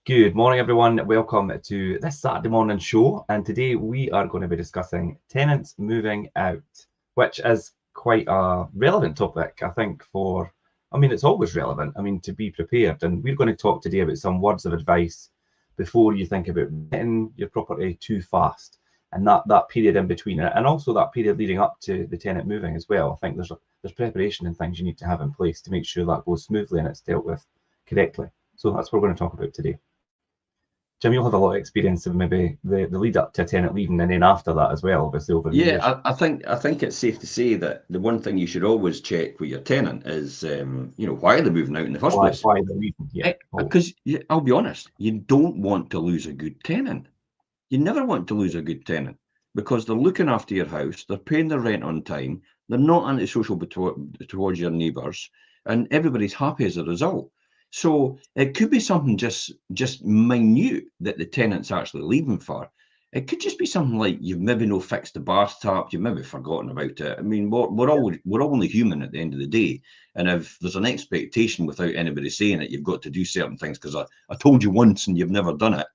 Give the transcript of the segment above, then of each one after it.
Good morning, everyone. Welcome to this Saturday morning show. And today we are going to be discussing tenants moving out, which is quite a relevant topic, I think, it's always relevant. To be prepared. And we're going to talk today about some words of advice before you think about renting your property too fast and that period in between it, and also that period leading up to the tenant moving as well. I think there's preparation and things you need to have in place to make sure that goes smoothly and it's dealt with correctly. So that's what we're going to talk about today. Jim, you'll have a lot of experience of maybe the lead up to a tenant leaving and then after that as well, obviously over the years. Yeah, I think it's safe to say that the one thing you should always check with your tenant is, why are they moving out in the first place? Why they're leaving? Yeah. Because I'll be honest, you don't want to lose a good tenant. You never want to lose a good tenant because they're looking after your house, they're paying their rent on time, they're not antisocial towards your neighbours, and everybody's happy as a result. So it could be something just minute that the tenant's actually leaving for. It could just be something like you've maybe no fixed the bath tap, you've maybe forgotten about it. I mean, we're all only human at the end of the day, and if there's an expectation without anybody saying it, you've got to do certain things because I told you once and you've never done it.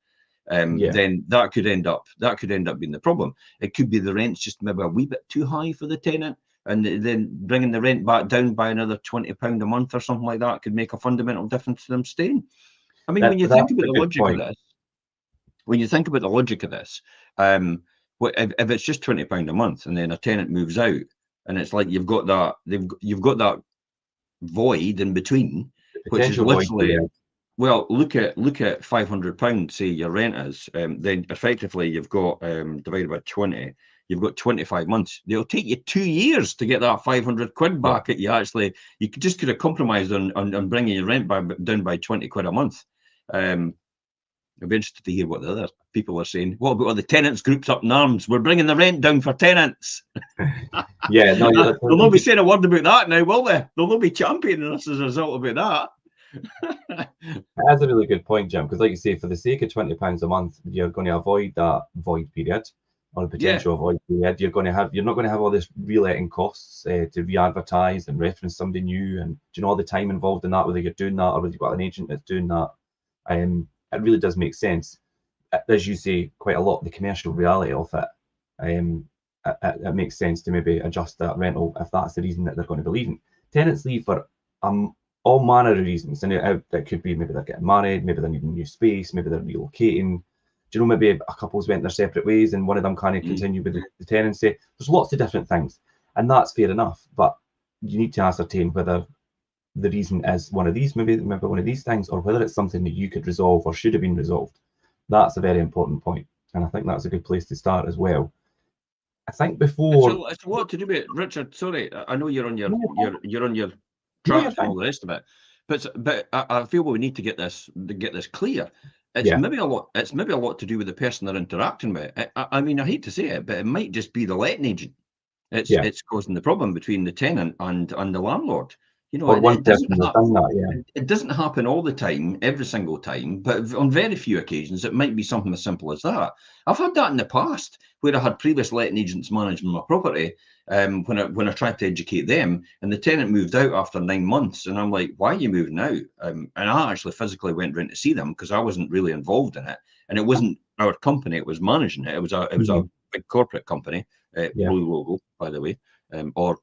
Then that could end up being the problem. It could be the rent's just maybe a wee bit too high for the tenant, and then bringing the rent back down by another £20 a month or something like that could make a fundamental difference to them staying. I mean, when you think about the logic of this, if it's just £20 a month and then a tenant moves out, and it's like you've got that void in between, which is literally. Well, look at £500, say your rent is, then effectively you've got divided by 20, you've got 25 months. It'll take you 2 years to get that £500 back. You could have compromised on bringing your rent down by 20 quid a month. I'd be interested to hear what the other people are saying. What about all the tenants groups up in arms? We're bringing the rent down for tenants. Yeah, no, they'll not be saying a word about that now, will they? They'll not be championing us as a result about that. That's a really good point, Jim, because like you say, for the sake of £20 a month, you're going to avoid that void period or the potential void period. You're not going to have all this reletting costs to re-advertise and reference somebody new, and all the time involved in that, whether you're doing that or whether you've got an agent that's doing that. It really does make sense, as you say, quite a lot. The commercial reality of it, it makes sense to maybe adjust that rental if that's the reason that they're going to be leaving. Tenants leave for all manner of reasons, and it could be maybe they're getting married, maybe they're needing new space, maybe they're relocating. Maybe a couple's went their separate ways and one of them can't continue with the tenancy. There's lots of different things, and that's fair enough, but you need to ascertain whether the reason is one of these, maybe one of these things, or whether it's something that you could resolve or should have been resolved. That's a very important point, and I think that's a good place to start as well. I think before it's a lot to do with it, Richard. Sorry, I know you're on your tracks and all the rest of it, but I feel we need to get this clear. It's maybe a lot. It's maybe a lot to do with the person they're interacting with. I mean, I hate to say it, but it might just be the letting agent. It's causing the problem between the tenant and the landlord. It doesn't happen all the time, every single time, but on very few occasions, it might be something as simple as that. I've had that in the past where I had previous letting agents managing my property when I tried to educate them, and the tenant moved out after 9 months, and I'm like, why are you moving out? And I actually physically went round to see them because I wasn't really involved in it, and it wasn't our company, it was managing it. It was a big corporate company, blue logo, by the way, or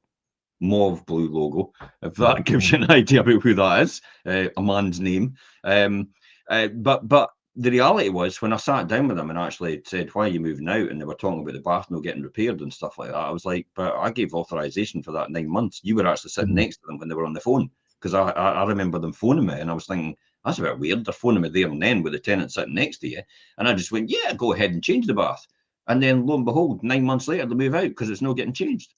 mauve blue logo, if that gives you an idea about who that is, a man's name. But the reality was, when I sat down with them and actually said, why are you moving out? And they were talking about the bath not getting repaired and stuff like that. I was like, but I gave authorization for that 9 months. You were actually sitting next to them when they were on the phone, because I remember them phoning me, and I was thinking, that's a bit weird. They're phoning me there and then with the tenant sitting next to you. And I just went, yeah, go ahead and change the bath. And then lo and behold, 9 months later, they move out because it's not getting changed.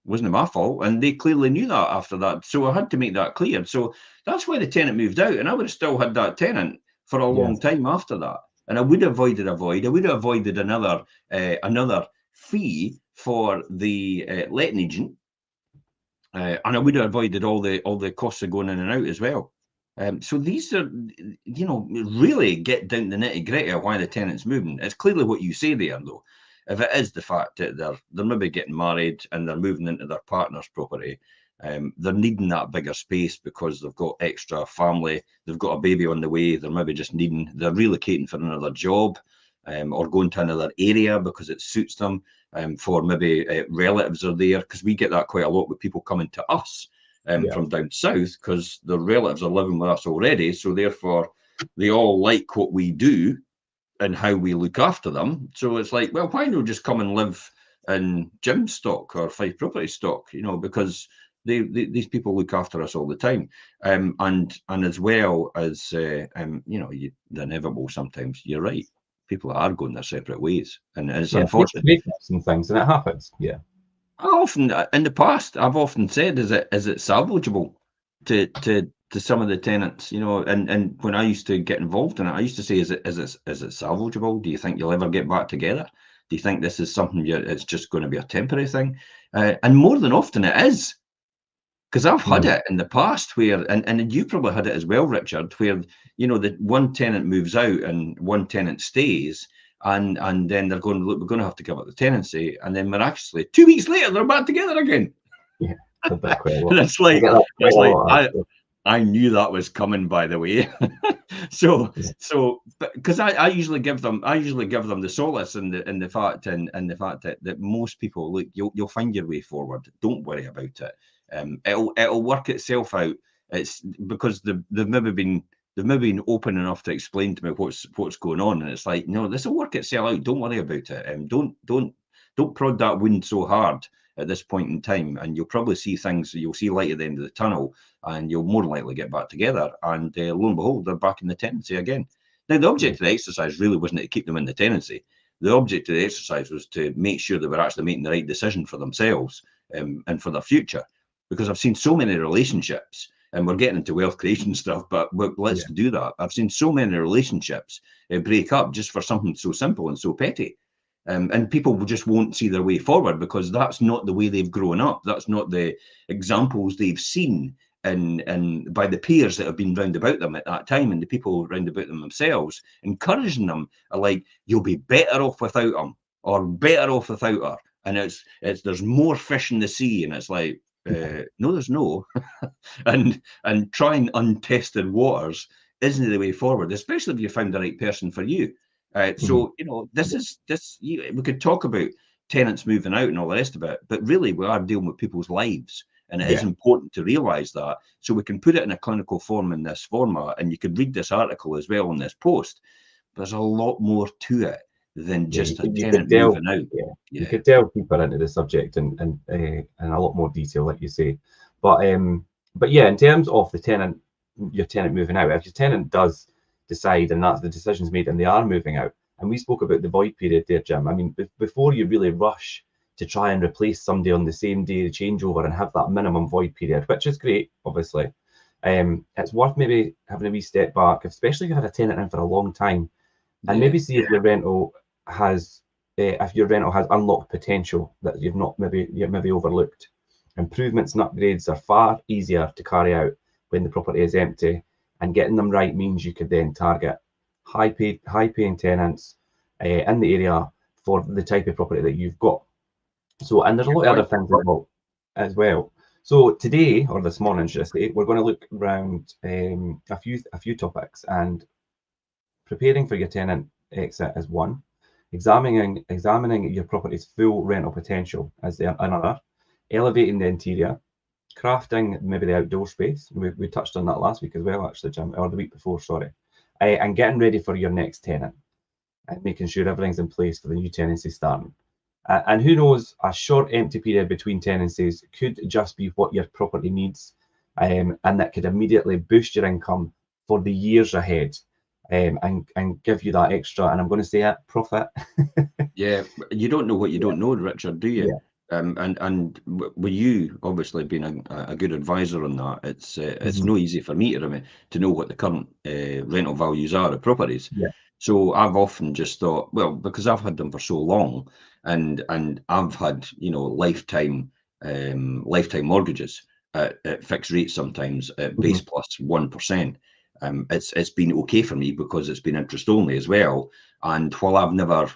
Wasn't my fault, and they clearly knew that after that, so I had to make that clear. So that's why the tenant moved out, and I would have still had that tenant for a long time after that, and I would have avoided a void. I would have avoided another fee for the letting agent, and I would have avoided all the costs of going in and out as well. So these are, really get down to the nitty gritty of why the tenant's moving. It's clearly what you say there, though. If it is the fact that they're maybe getting married and they're moving into their partner's property, They're needing that bigger space because they've got extra family, they've got a baby on the way, they're maybe just they're relocating for another job, or going to another area because it suits them, for maybe relatives are there, because we get that quite a lot with people coming to us from down south because their relatives are living with us already, so therefore they all like what we do and how we look after them. So it's like, well, why not just come and live in Jim's stock or Fife property stock, because these people look after us all the time, and as well as the inevitable. Sometimes you're right, people are going their separate ways, and it's unfortunate. And things, and it happens. Yeah, I often, in the past, I've often said, is it salvageable to some of the tenants, and when I used to get involved in it, I used to say, is it salvageable? Do you think you'll ever get back together? Do you think this is something it's just going to be a temporary thing? And more than often it is. Because I've had it in the past where, and you probably had it as well, Richard, where, the one tenant moves out and one tenant stays, and then they're going, look, we're going to have to give up the tenancy, and then miraculously 2 weeks later they're back together again. Yeah, and it's like I knew that was coming, by the way. so because I usually give them the solace and the fact that most people, look, you'll find your way forward. Don't worry about it. It'll work itself out. It's because they've maybe been open enough to explain to me what's going on, and it's like, no, this will work itself out. Don't worry about it. Don't prod that wound so hard at this point in time, and you'll probably see things. You'll see light at the end of the tunnel, and you'll more likely get back together. And lo and behold, they're back in the tenancy again. Now, the object of the exercise really wasn't to keep them in the tenancy. The object of the exercise was to make sure they were actually making the right decision for themselves and for their future. Because I've seen so many relationships, and we're getting into wealth creation stuff, but let's do that. I've seen so many relationships break up just for something so simple and so petty. And people just won't see their way forward because that's not the way they've grown up. That's not the examples they've seen and by the peers that have been round about them at that time, and the people round about them themselves, encouraging them are like, you'll be better off without them, or better off without her. And it's there's more fish in the sea, and it's like, no, there's no. and trying untested waters isn't the way forward, especially if you found the right person for you. So, we could talk about tenants moving out and all the rest of it, but really we are dealing with people's lives, and it is important to realise that. So we can put it in a clinical form in this format, and you could read this article as well on this post. There's a lot more to it than just a tenant moving out. You could delve deeper into the subject and a lot more detail, like you say. But yeah, in terms of your tenant moving out, if your tenant does decide, and that's the decision's made, and they are moving out, and we spoke about the void period there, Jim. I mean, before you really rush to try and replace somebody on the same day, the changeover, and have that minimum void period, which is great, obviously, it's worth maybe having a wee step back, especially if you've had a tenant in for a long time, and maybe see if your rental has unlocked potential that you've maybe overlooked. Improvements and upgrades are far easier to carry out when the property is empty, and getting them right means you could then target high paying tenants in the area for the type of property that you've got. So, and there's a lot of other things involved as well. So today, or this morning, should I say, we're going to look around a few topics, and preparing for your tenant exit is one. Examining your property's full rental potential as another. Elevating the interior. Crafting maybe the outdoor space. We touched on that last week as well, actually, Jim, or the week before, sorry. And getting ready for your next tenant, and making sure everything's in place for the new tenancy starting. And who knows, a short empty period between tenancies could just be what your property needs, and that could immediately boost your income for the years ahead, and give you that extra, and I'm going to say it, profit. Yeah, you don't know what you don't know, Richard, do you? And with you obviously being a good advisor on that, it's no easy for me to know what the current rental values are of properties. So I've often just thought, well, because I've had them for so long, and I've had lifetime mortgages at fixed rates, sometimes at base plus 1%. It's been okay for me because it's been interest only as well. And while I've never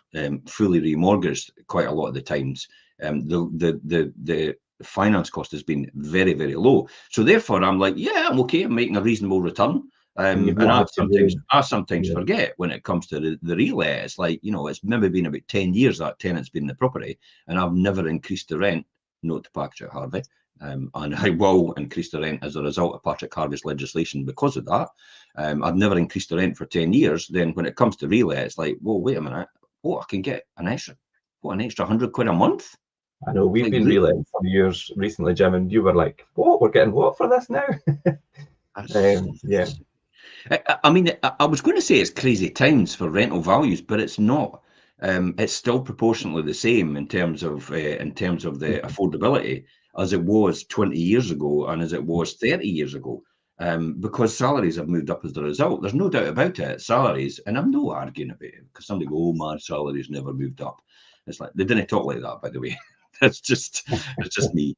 fully remortgaged quite a lot of the times, the finance cost has been very, very low. So therefore, I'm like, yeah, I'm okay. I'm making a reasonable return. And I sometimes forget when it comes to the relet. It's like, you know, it's maybe been about 10 years that tenant's been in the property, and I've never increased the rent. Note to Patrick Harvey. And I will increase the rent as a result of Patrick Harvey's legislation because of that. I've never increased the rent for 10 years. Then when it comes to relet, it's like, well, wait a minute. I can get an extra £100 a month. I know we've been reletting for years recently, Jim, and you were like, "What? We're getting what for this now?" Yeah. I mean, I was going to say it's crazy times for rental values, but it's not. It's still proportionally the same in terms of the affordability as it was 20 years ago and as it was 30 years ago. Because salaries have moved up as a result. There's no doubt about it. Salaries, and I'm not arguing about it because somebody go, "Oh, my salaries never moved up." It's like they didn't talk like that, by the way. It's just me.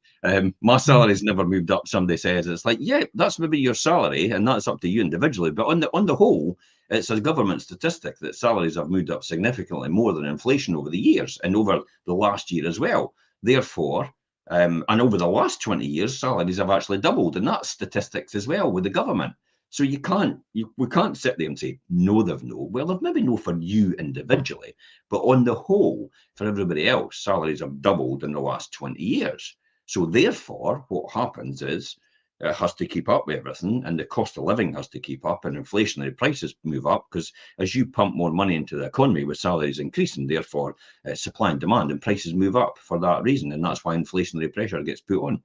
My salary's never moved up. Somebody says it's like, yeah, that's maybe your salary, and that's up to you individually. But on the whole, it's a government statistic that salaries have moved up significantly more than inflation over the years and over the last year as well. Therefore, and over the last 20 years, salaries have actually doubled, and that's statistics as well with the government. So we can't sit there and say, no, they've no. Well, they've maybe no for you individually, but on the whole, for everybody else, salaries have doubled in the last 20 years. So therefore, what happens is it has to keep up with everything, and the cost of living has to keep up, and inflationary prices move up, because as you pump more money into the economy with salaries increasing, therefore supply and demand and prices move up for that reason, and that's why inflationary pressure gets put on.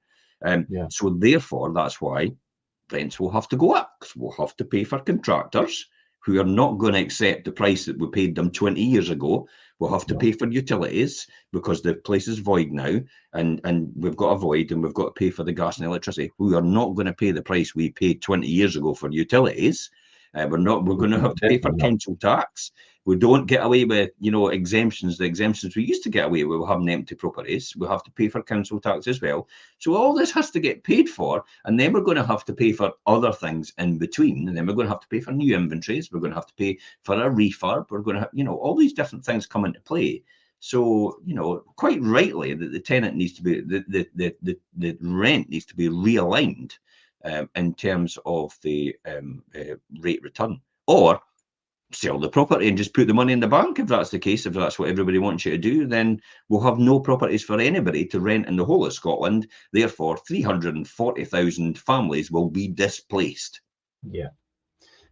So therefore, that's why rents will have to go up, because we'll have to pay for contractors who are not going to accept the price that we paid them 20 years ago. We'll have to pay for utilities because the place is void now, and we've got a void, and we've got to pay for the gas and electricity. We are not going to pay the price we paid 20 years ago for utilities. We're going to have to pay for council tax. We don't get away with, exemptions. The exemptions we used to get away with, we're having empty properties. We have to pay for council tax as well. So all this has to get paid for, and then we're going to have to pay for other things in between. And then we're going to have to pay for new inventories. We're going to have to pay for a refurb. We're going to have, all these different things come into play. So, quite rightly, that the tenant needs to be, the rent needs to be realigned in terms of the rate return, or sell the property and just put the money in the bank. If that's the case, if that's what everybody wants you to do, then we'll have no properties for anybody to rent in the whole of Scotland. Therefore, 340,000 families will be displaced. Yeah.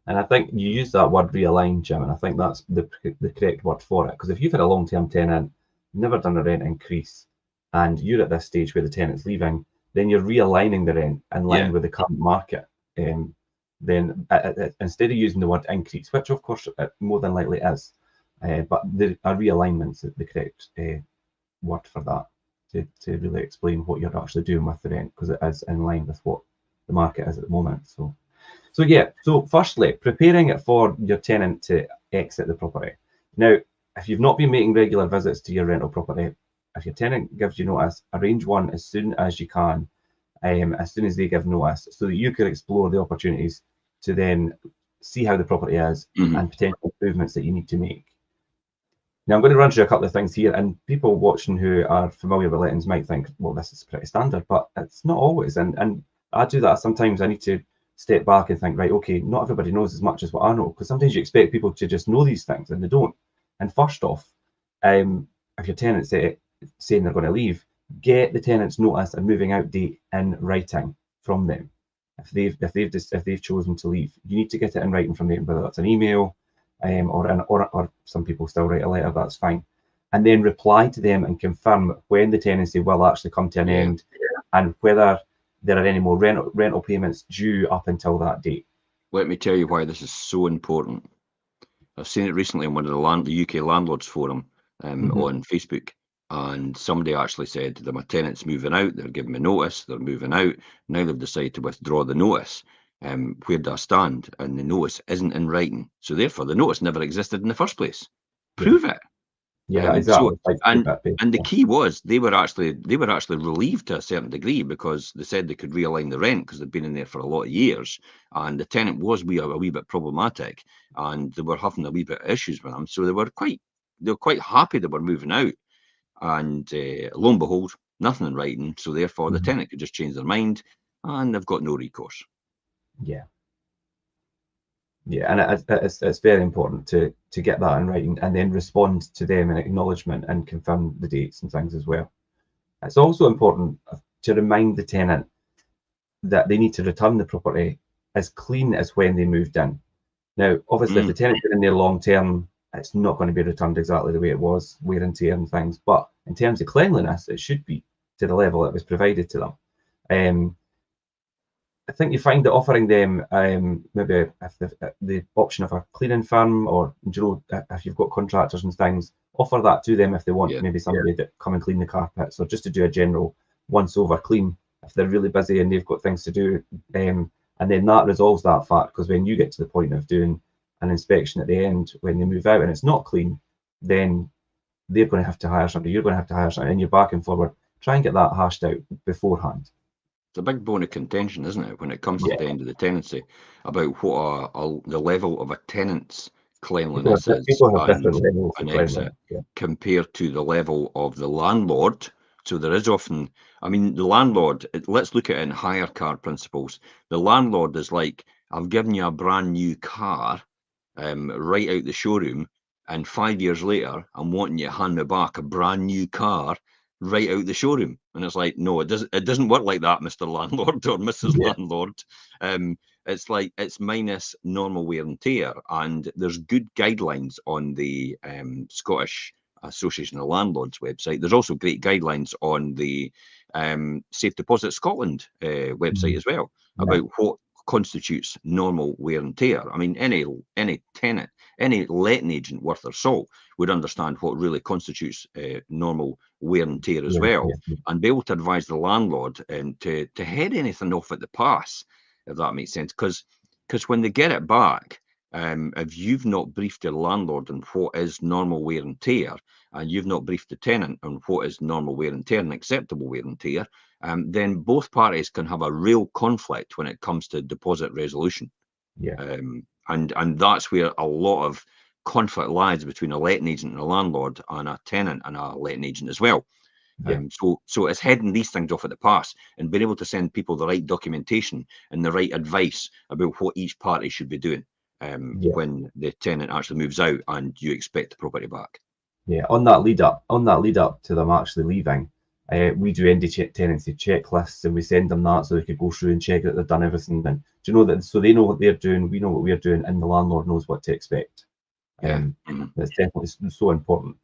And I think you use that word realign, Jim, and I think that's the correct word for it. Because if you've had a long-term tenant, never done a rent increase, and you're at this stage where the tenant's leaving, then you're realigning the rent in line with the current market. Then instead of using the word increase, which of course it more than likely is, but a realignment's the correct word for that, to really explain what you're actually doing with the rent, because it is in line with what the market is at the moment. So firstly, preparing it for your tenant to exit the property. Now, if you've not been making regular visits to your rental property, if your tenant gives you notice, arrange one as soon as you can, as soon as they give notice, so that you can explore the opportunities to then see how the property is and potential improvements that you need to make. Now, I'm going to run through a couple of things here, and people watching who are familiar with lettings might think, well, this is pretty standard, but it's not always. And I do that sometimes. I need to step back and think, right, okay, not everybody knows as much as what I know, because sometimes you expect people to just know these things and they don't. And first off, if your tenant's saying they're going to leave, get the tenant's notice and moving out date in writing from them. If they've chosen to leave, you need to get it in writing from them, whether that's an email, or some people still write a letter. That's fine, and then reply to them and confirm when the tenancy will actually come to an end, and whether there are any more rental payments due up until that date. Let me tell you why this is so important. I've seen it recently on one of the UK Landlords Forum on Facebook. And somebody actually said that my tenant's moving out, they're giving me notice, they're moving out. Now they've decided to withdraw the notice. Where do I stand? And the notice isn't in writing. So therefore, the notice never existed in the first place. Prove it. Yeah, exactly. And the key was they were actually relieved to a certain degree, because they said they could realign the rent because they'd been in there for a lot of years, and the tenant was a wee bit problematic, and they were having a wee bit of issues with them. So they were quite happy they were moving out. And lo and behold, nothing in writing, so therefore the tenant could just change their mind, and they've got no recourse. Yeah. Yeah, and it's very important to get that in writing and then respond to them in acknowledgement and confirm the dates and things as well. It's also important to remind the tenant that they need to return the property as clean as when they moved in. Now, obviously, if the tenant's been in there long term, it's not going to be returned exactly the way it was, wear and tear and things. But in terms of cleanliness, it should be to the level that was provided to them. I think you find that offering them maybe if the option of a cleaning firm, or if you've got contractors and things, offer that to them if they want maybe somebody to come and clean the carpets, or just to do a general once over clean if they're really busy and they've got things to do. And then that resolves that fact, because when you get to the point of doing an inspection at the end when they move out and it's not clean, then they're going to have to hire somebody, you're going to have to hire somebody, and you're back and forward. Try and get that hashed out beforehand. It's a big bone of contention, isn't it, when it comes to the end of the tenancy, about what the level of a tenant's cleanliness is and exit compared to the level of the landlord. So there is often, I mean, the landlord, let's look at it in hire car principles. The landlord is like, I've given you a brand new car right out the showroom, and 5 years later, I'm wanting you to hand me back a brand new car right out the showroom. And it's like, no, it doesn't work like that, Mr. Landlord or Mrs. Landlord. It's like, it's minus normal wear and tear. And there's good guidelines on the Scottish Association of Landlords website. There's also great guidelines on the Safe Deposit Scotland website as well, about what constitutes normal wear and tear. I mean, any tenant, any letting agent worth their salt would understand what really constitutes normal wear and tear as well, and be able to advise the landlord to head anything off at the pass, if that makes sense. Because when they get it back, if you've not briefed your landlord on what is normal wear and tear, and you've not briefed the tenant on what is normal wear and tear and acceptable wear and tear, then both parties can have a real conflict when it comes to deposit resolution. And that's where a lot of conflict lies between a letting agent and a landlord, and a tenant and a letting agent as well. So it's heading these things off at the pass and being able to send people the right documentation and the right advice about what each party should be doing when the tenant actually moves out and you expect the property back. On that lead up to them actually leaving, we do end tenancy checklists, and we send them that so they could go through and check that they've done everything. And do you know that, so they know what they're doing, we know what we're doing, and the landlord knows what to expect. That's definitely so important.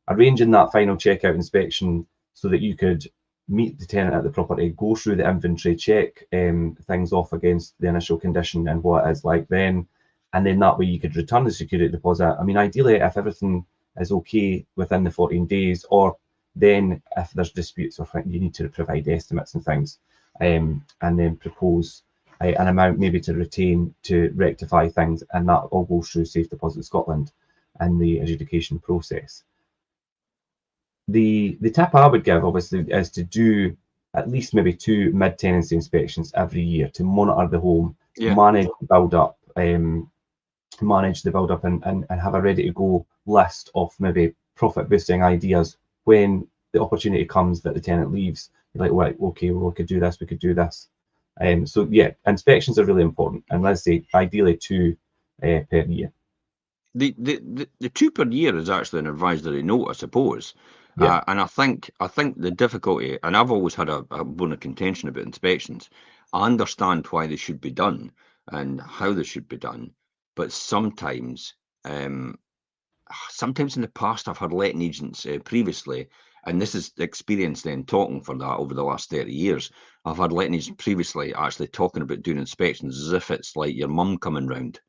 Arranging that final checkout inspection so that you could meet the tenant at the property, go through the inventory, check things off against the initial condition and what it is like then, and then that way you could return the security deposit. I mean, ideally, if everything is okay within the 14 days, or then if there's disputes or you need to provide estimates and things, and then propose an amount maybe to retain to rectify things, and that all goes through Safe Deposit Scotland and the adjudication process. The tip I would give, obviously, is to do at least maybe 2 mid-tenancy inspections every year to monitor the home, manage the build-up, and have a ready-to-go list of maybe profit-boosting ideas when the opportunity comes that the tenant leaves. You're like, right, okay, well, we could do this, we could do this. So yeah, inspections are really important, and let's say ideally 2 per year. The 2 per year is actually an advisory note, I suppose. And I think the difficulty, and I've always had a bone of contention about inspections. I understand why they should be done and how they should be done, but sometimes in the past I've had letting agents previously, and this is experience then talking for that over the last 30 years. I've had letting agents previously actually talking about doing inspections as if it's like your mum coming round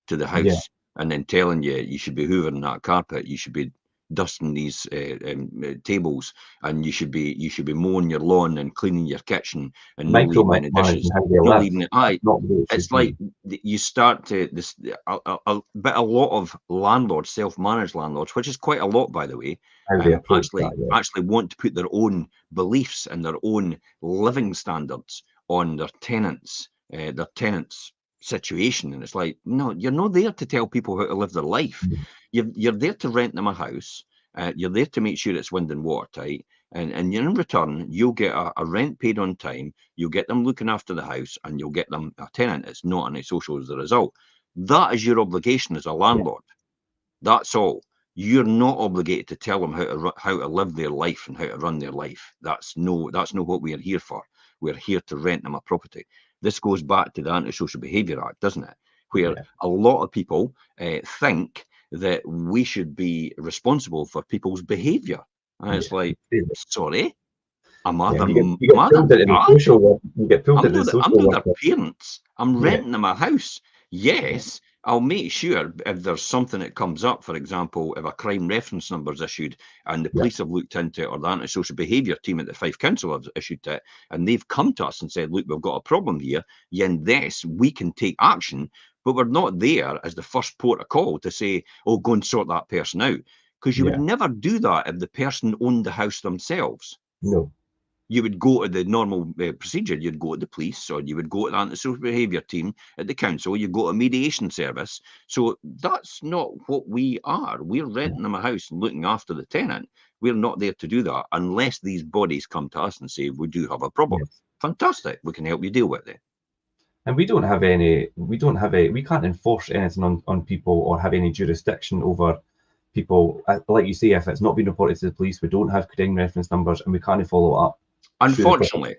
to the house and then telling you should be hoovering that carpet, you should be dusting these tables, and you should be mowing your lawn and cleaning your kitchen and not leaving any dishes. It's like you start to a lot of landlords, self-managed landlords, which is quite a lot, by the way, actually want to put their own beliefs and their own living standards on their tenants' situation. And it's like, no, you're not there to tell people how to live their life. You're there to rent them a house. You're there to make sure it's wind and watertight. And in return, you'll get a rent paid on time, you'll get them looking after the house, and you'll get them a tenant that's not antisocial as a result. That is your obligation as a landlord. That's all. You're not obligated to tell them how to live their life and how to run their life. That's not what we are here for. We're here to rent them a property. This goes back to the Antisocial Behaviour Act, doesn't it? Where a lot of people think that we should be responsible for people's behaviour. And it's like, sorry, I'm either you get pulled into the social work. You get pulled into the social I'm work. their parents. I'm renting them a house. Yes, I'll make sure if there's something that comes up, for example, if a crime reference number is issued and the police have looked into it, or the antisocial behaviour team at the Fife Council have issued it, and they've come to us and said, look, we've got a problem here, yes, we can take action, but we're not there as the first port of call to say, oh, go and sort that person out. Because you would never do that if the person owned the house themselves. No. You would go to the normal procedure. You'd go to the police, or you would go to the antisocial behaviour team at the council. You go to a mediation service. So that's not what we are. We're renting them a house and looking after the tenant. We're not there to do that unless these bodies come to us and say, we do have a problem. Fantastic. We can help you deal with it. And we can't enforce anything on people or have any jurisdiction over people. Like you say, if it's not been reported to the police, we don't have crime reference numbers and we can't follow up. Unfortunately,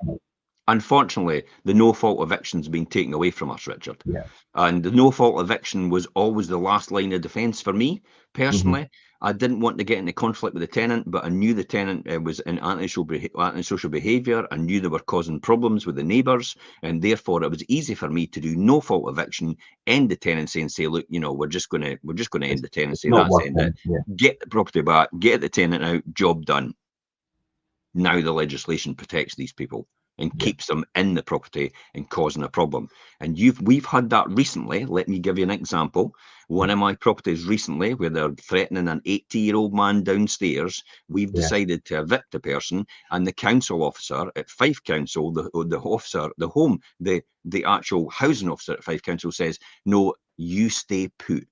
the no-fault eviction's been taken away from us, Richard. Yeah. And the no-fault eviction was always the last line of defence for me, personally. I didn't want to get into conflict with the tenant, but I knew the tenant was in antisocial behaviour. I knew they were causing problems with the neighbours, and therefore it was easy for me to do no-fault eviction, end the tenancy, and say, look, we're just going to end the tenancy. That's it. Get the property back, get the tenant out, job done. Now the legislation protects these people and keeps them in the property and causing a problem. And we've had that recently. Let me give you an example. One of my properties recently, where they're threatening an 80-year-old man downstairs, we've decided to evict the person, and the council officer at Fife Council, the actual housing officer at Fife Council says, no, you stay put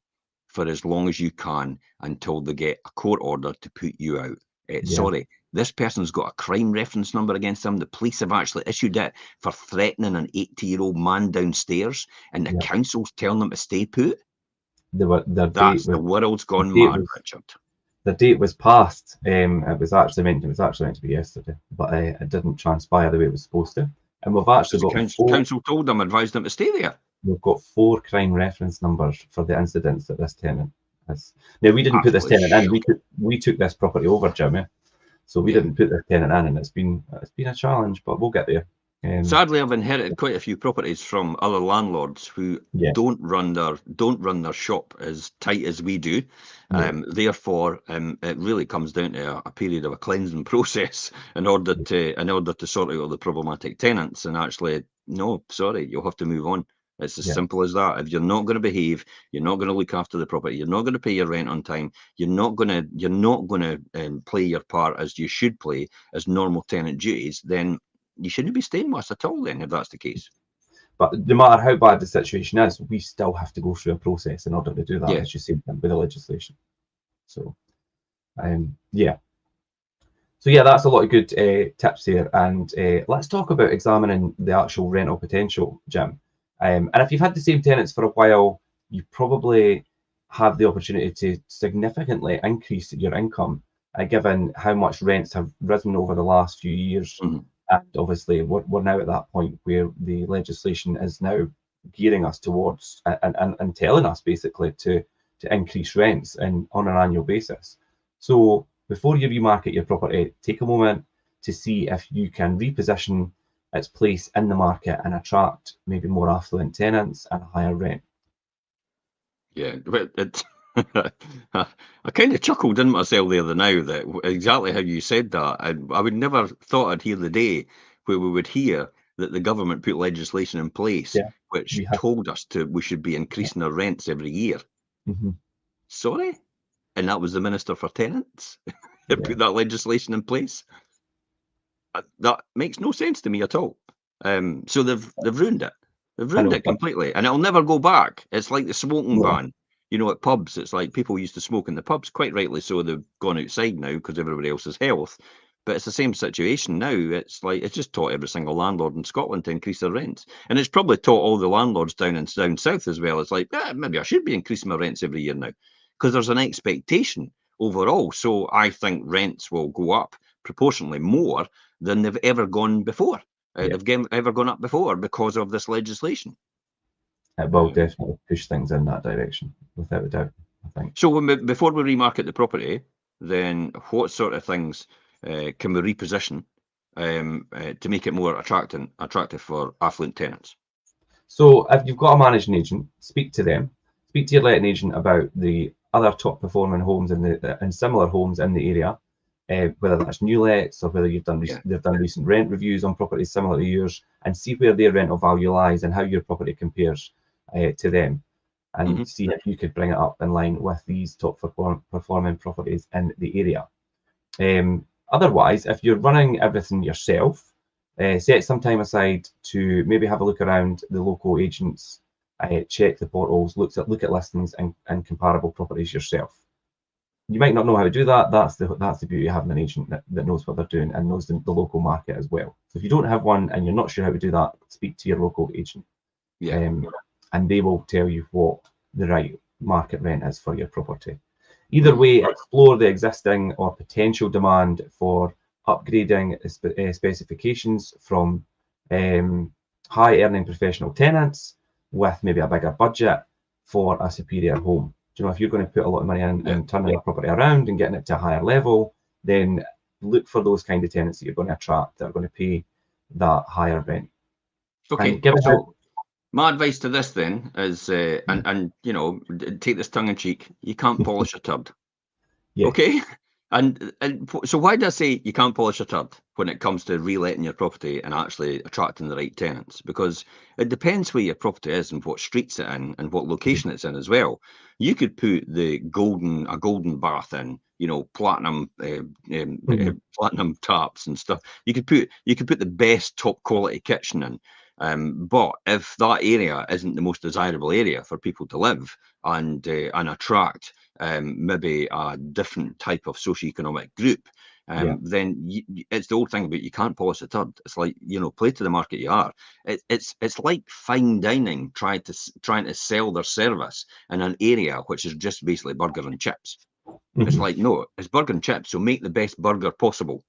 for as long as you can until they get a court order to put you out. Sorry, this person's got a crime reference number against them. The police have actually issued it for threatening an 80-year-old man downstairs, and the council's telling them to stay put. The world's gone mad, Richard. The date was passed. It was actually meant to be yesterday, but it didn't transpire the way it was supposed to. And we've actually got council told them, advised them to stay there. We've got 4 crime reference numbers for the incidents that this tenant has. Now, we didn't put this tenant in. We took this property over, Jimmy. So we didn't put this tenant in, and it's been a challenge, but we'll get there. Sadly, I've inherited quite a few properties from other landlords who don't run their shop as tight as we do. Therefore, it really comes down to a period of a cleansing process in order to sort out all the problematic tenants. And actually, no, sorry, you'll have to move on. It's as simple as that. If you're not going to behave, you're not going to look after the property, you're not going to pay your rent on time, you're not going to play your part as you should play as normal tenant duties, then you shouldn't be staying with us at all then, if that's the case. But no matter how bad the situation is, we still have to go through a process in order to do that, as you say, with the legislation. So, So that's a lot of good tips here. And let's talk about examining the actual rental potential, Jim. And if you've had the same tenants for a while, you probably have the opportunity to significantly increase your income, given how much rents have risen over the last few years. And obviously, we're now at that point where the legislation is now gearing us towards and telling us basically to increase rents on an annual basis. So before you remarket your property, take a moment to see if you can reposition its place in the market and attract maybe more affluent tenants and a higher rent. Yeah, I kind of chuckled in myself the other now that exactly how you said that. I would never thought I'd hear the day where we would hear that the government put legislation in place which told us we should be increasing our rents every year. Sorry? And that was the Minister for Tenants that put that legislation in place? That makes no sense to me at all. So they've ruined it. They've ruined it completely, and it'll never go back. It's like the smoking ban. At pubs, it's like people used to smoke in the pubs, quite rightly so. They've gone outside now because everybody else's health. But it's the same situation now. It's like it's just taught every single landlord in Scotland to increase their rents, and it's probably taught all the landlords down south as well. It's like maybe I should be increasing my rents every year now, because there's an expectation overall. So I think rents will go up proportionally more than they've ever gone before. They've ever gone up before because of this legislation. It will definitely push things in that direction, without a doubt, I think. So before we remarket the property, then what sort of things can we reposition to make it more attractive for affluent tenants? So if you've got a managing agent, speak to them. Speak to your letting agent about the other top performing homes and similar homes in the area, whether that's new lets or whether they've done recent rent reviews on properties similar to yours, and see where their rental value lies and how your property compares to them, and see if you could bring it up in line with these top performing properties in the area. Otherwise, if you're running everything yourself, set some time aside to maybe have a look around the local agents, check the portals, look at listings and comparable properties yourself. You might not know how to do that. That's the beauty of having an agent that knows what they're doing and knows the local market as well. So if you don't have one and you're not sure how to do that, speak to your local agent. And they will tell you what the right market rent is for your property. Either way, explore the existing or potential demand for upgrading specifications from high earning professional tenants with maybe a bigger budget for a superior home. Do you know, if you're going to put a lot of money in and turning your property around and getting it to a higher level, then look for those kind of tenants that you're going to attract, that are going to pay that higher rent. Okay. My advice to this then is, and you know, take this tongue in cheek. You can't polish a turd. Okay. And so why do I say you can't polish a turd when it comes to reletting your property and actually attracting the right tenants? Because it depends where your property is and what streets it's in and what location it's in as well. You could put a golden bath in, you know, platinum taps and stuff. You could put the best top quality kitchen in. But if that area isn't the most desirable area for people to live and attract maybe a different type of socioeconomic group, then it's the old thing about you can't polish a turd. It's like, you know, play to the market you are. It's like fine dining trying to sell their service in an area which is just basically burger and chips. It's like, no, it's burger and chips, so make the best burger possible.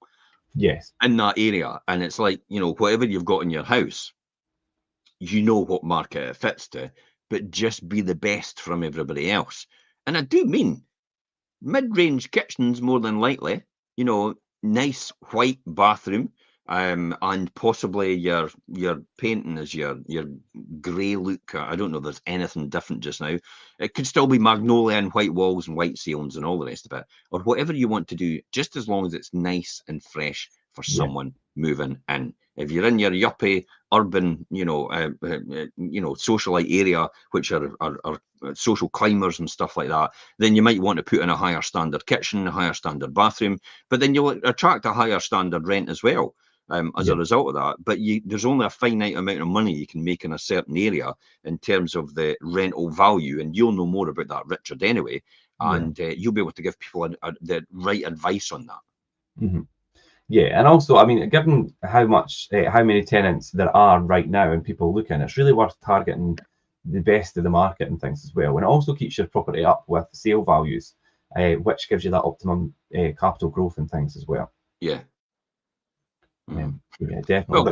In that area. And it's like, you know, whatever you've got in your house, you know what market it fits to, but just be the best from everybody else. And I do mean mid-range kitchens more than likely, you know, nice white bathroom, and possibly your painting is your grey look. I don't know if there's anything different just now. It could still be magnolia and white walls and white ceilings and all the rest of it, or whatever you want to do, just as long as it's nice and fresh for someone moving in. If you're in your yuppie urban, socialite area, which are social climbers and stuff like that, then you might want to put in a higher standard kitchen, a higher standard bathroom, but then you'll attract a higher standard rent as well as a result of that. But there's only a finite amount of money you can make in a certain area in terms of the rental value, and you'll know more about that, Richard, anyway, and you'll be able to give people the right advice on that. Yeah, and also, I mean, given how many tenants there are right now and people looking, it's really worth targeting the best of the market and things as well. And it also keeps your property up with sale values, which gives you that optimum capital growth and things as well. Yeah. Definitely. Well,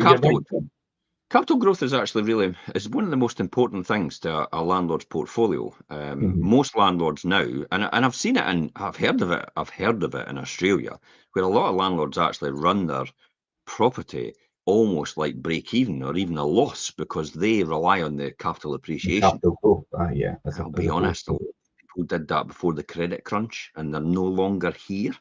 capital growth is actually is one of the most important things to a landlord's portfolio. Most landlords now, and I've seen it and I've heard of it in Australia, where a lot of landlords actually run their property almost like break even or even a loss because they rely on the capital appreciation. Capital growth. I'll be honest, people did that before the credit crunch and they're no longer here.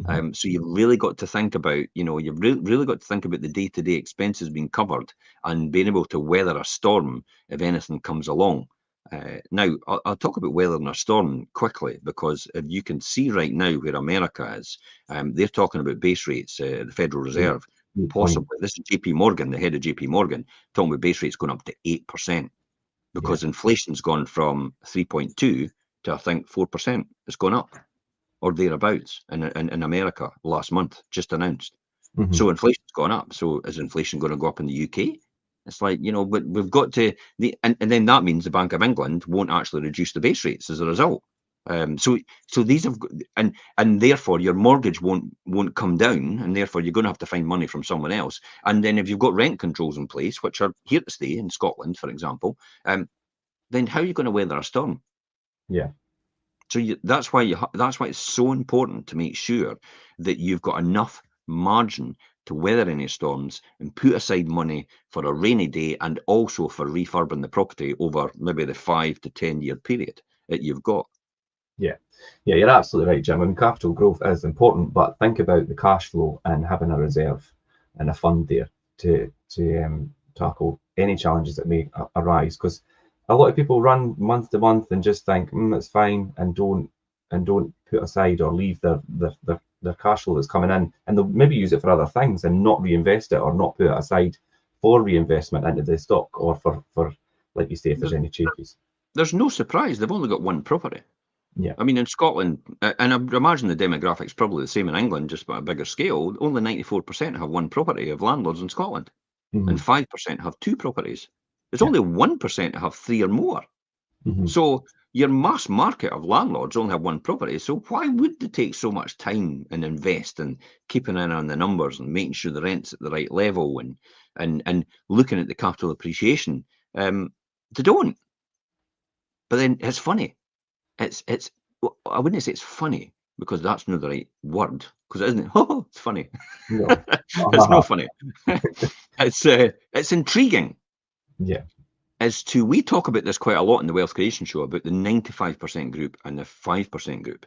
So you've really got to think about, you've really got to think about the day-to-day expenses being covered and being able to weather a storm if anything comes along. Now, I'll talk about weathering a storm quickly, because if you can see right now where America is, they're talking about base rates, the Federal Reserve, possibly. This is JP Morgan, the head of JP Morgan, talking about base rates going up to 8%, because inflation's gone from 3.2 to, I think, 4%. It's gone up. or thereabouts in America last month, just announced. Mhm. So inflation's gone up. So is inflation going to go up in the UK? It's like, you know, but we've got to and then that means the Bank of England won't actually reduce the base rates as a result. So these have and therefore your mortgage won't come down, and therefore you're going to have to find money from someone else. And then if you've got rent controls in place, which are here to stay in Scotland, for example, then how are you going to weather a storm? Yeah. So that's why it's so important to make sure that you've got enough margin to weather any storms and put aside money for a rainy day, and also for refurbing the property over maybe the 5 to 10 year period that you've got. Yeah, you're absolutely right, Jim. I mean, capital growth is important, but think about the cash flow and having a reserve and a fund there to tackle any challenges that may arise. Because a lot of people run month to month and just think it's fine, and don't put aside or leave their cash flow that's coming in, and they'll maybe use it for other things and not reinvest it, or not put it aside for reinvestment into the stock, or for like you say, if there's any changes. There's no surprise they've only got one property. Yeah. I mean, in Scotland, and I imagine the demographics probably the same in England, just at a bigger scale, only 94% have one property of landlords in Scotland, and 5% have two properties. There's only 1% have three or more. So your mass market of landlords only have one property. So why would they take so much time and invest in keeping in on the numbers and making sure the rent's at the right level and looking at the capital appreciation? They don't. But then it's funny. Well, I wouldn't say it's funny, because that's not the right word, because it isn't. Oh, it's funny. No. It's not funny. It's intriguing. Yeah. As to, we talk about this quite a lot in the Wealth Creation Show, about the 95% group and the 5% group.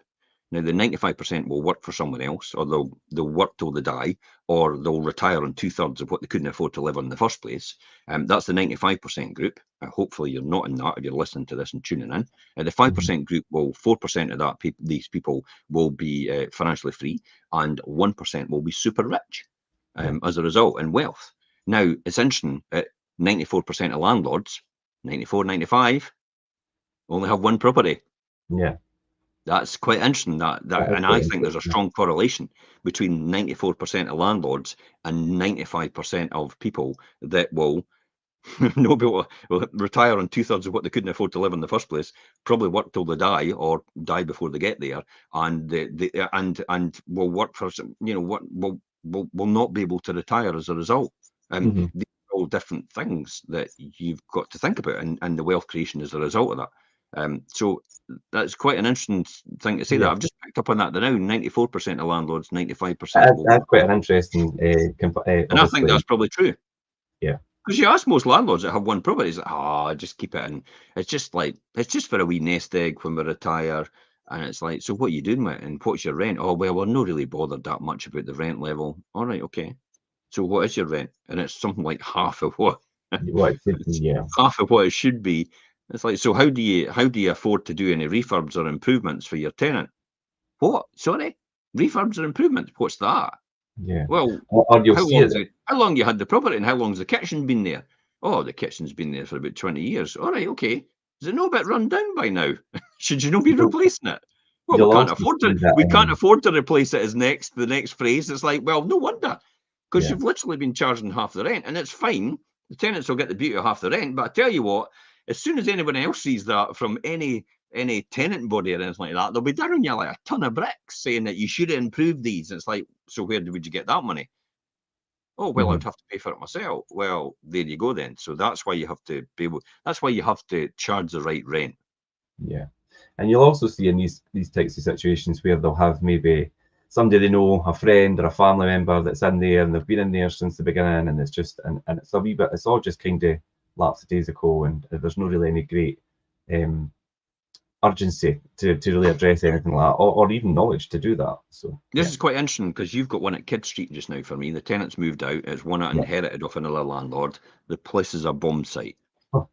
Now, the 95% will work for someone else, or they'll work till they die, or they'll retire on 2/3 of what they couldn't afford to live on in the first place. That's the 95% group. Hopefully, you're not in that if you're listening to this and tuning in. The 5% group, will 4% of that these people will be financially free, and 1% will be super rich as a result in wealth. Now, it's interesting. 94% of landlords, 94, 95, only have one property. Yeah. That's quite interesting. And I think there's a strong correlation between 94% of landlords and 95% of people that will will retire on 2/3 of what they couldn't afford to live in the first place, probably work till they die, or die before they get there, and and will work for, you know, what will not be able to retire as a result. These are all different things that you've got to think about, and the wealth creation as a result of that. So that's quite an interesting thing to say. That I've just picked up on that now. 94% of landlords, 95%. That's quite an interesting. And I think that's probably true. Yeah. Because you ask most landlords that have one property, it's like, just keep it in. It's just for a wee nest egg when we retire. And it's like, so what are you doing with it? And what's your rent? Oh, well, we're not really bothered that much about the rent level. All right, okay. So what is your rent? And it's something like half of what half of what it should be. It's like, so how do you afford to do any refurbs or improvements for your tenant? What? Sorry? Refurbs or improvements? What's that? Yeah. Well, or you'll how long you had the property, and how long's the kitchen been there? Oh, the kitchen's been there for about 20 years. All right, okay. Is it not a bit run down by now? Should you not be replacing it? Well, we can't afford to. We can't afford to replace it. As the next phrase. It's like, well, no wonder, because you've literally been charging half the rent, and it's fine. The tenants will get the beauty of half the rent. But I tell you what, as soon as anyone else sees that from any tenant body or anything like that, they'll be down on you like a ton of bricks, saying that you should have improved these. It's like, so where would you get that money? Oh, well, I'd have to pay for it myself. Well, there you go then. So that's why you have to be able. That's why you have to charge the right rent. Yeah, and you'll also see in these types of situations where they'll have maybe somebody they know, a friend or a family member that's in there, and they've been in there since the beginning, and it's just and it's a wee bit. It's all just kind of lackadaisical, and there's not really any great urgency to really address anything like that, or even knowledge to do that. So this is quite interesting, because you've got one at Kidd Street just now for me. The tenants moved out. It's one I inherited off another landlord. The place is a bomb site,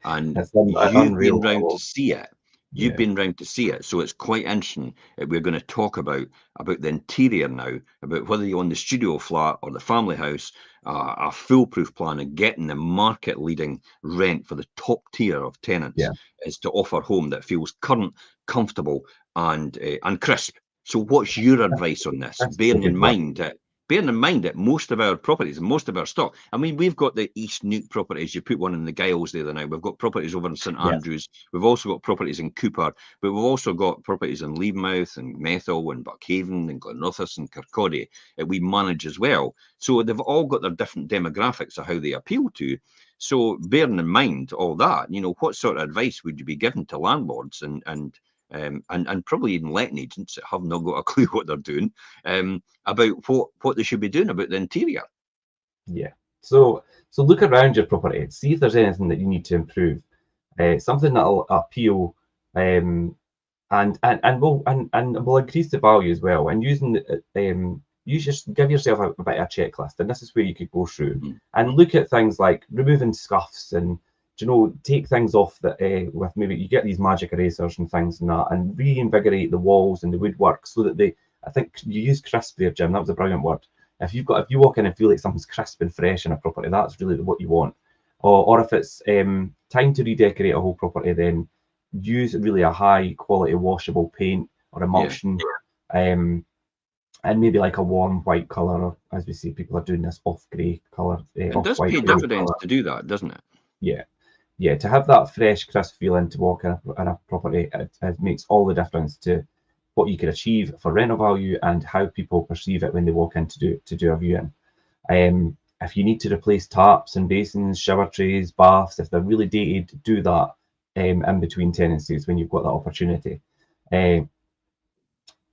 and you've been round to see it. You've been round to see it, so it's quite interesting. We're going to talk about the interior now, about whether you own the studio flat or the family house, a foolproof plan of getting the market-leading rent for the top tier of tenants is to offer a home that feels current, comfortable, and crisp. So what's your advice on this? Bearing in mind that most of our properties and most of our stock, I mean, we've got the East Nuke properties. You put one in the Giles the other night. We've got properties over in St Andrews. We've also got properties in Cooper, but we've also got properties in Levenmouth and Methil and Buckhaven and Glenrothes and Kirkcaldy that we manage as well. So they've all got their different demographics of how they appeal to. So bearing in mind all that, you know, what sort of advice would you be giving to landlords and probably even letting agents that have not got a clue what they're doing about what they should be doing about the interior? Yeah. So look around your property, see if there's anything that you need to improve, something that'll appeal, and will increase the value as well. And you just give yourself a bit of a checklist, and this is where you could go through and look at things like removing scuffs and, you know, take things off that with maybe you get these magic erasers and things and that, and reinvigorate the walls and the woodwork so that I think you used crisp there, Jim. That was a brilliant word. If you walk in and feel like something's crisp and fresh in a property, that's really what you want. Or if it's time to redecorate a whole property, then use really a high quality washable paint or emulsion, and maybe like a warm white colour, or as we see people are doing this off grey colour. It does pay dividends to do that, doesn't it? Yeah, to have that fresh, crisp feeling to walk in a property, it makes all the difference to what you can achieve for rental value and how people perceive it when they walk in to do a viewing. If you need to replace taps and basins, shower trays, baths, if they're really dated, do that in between tenancies when you've got that opportunity. Do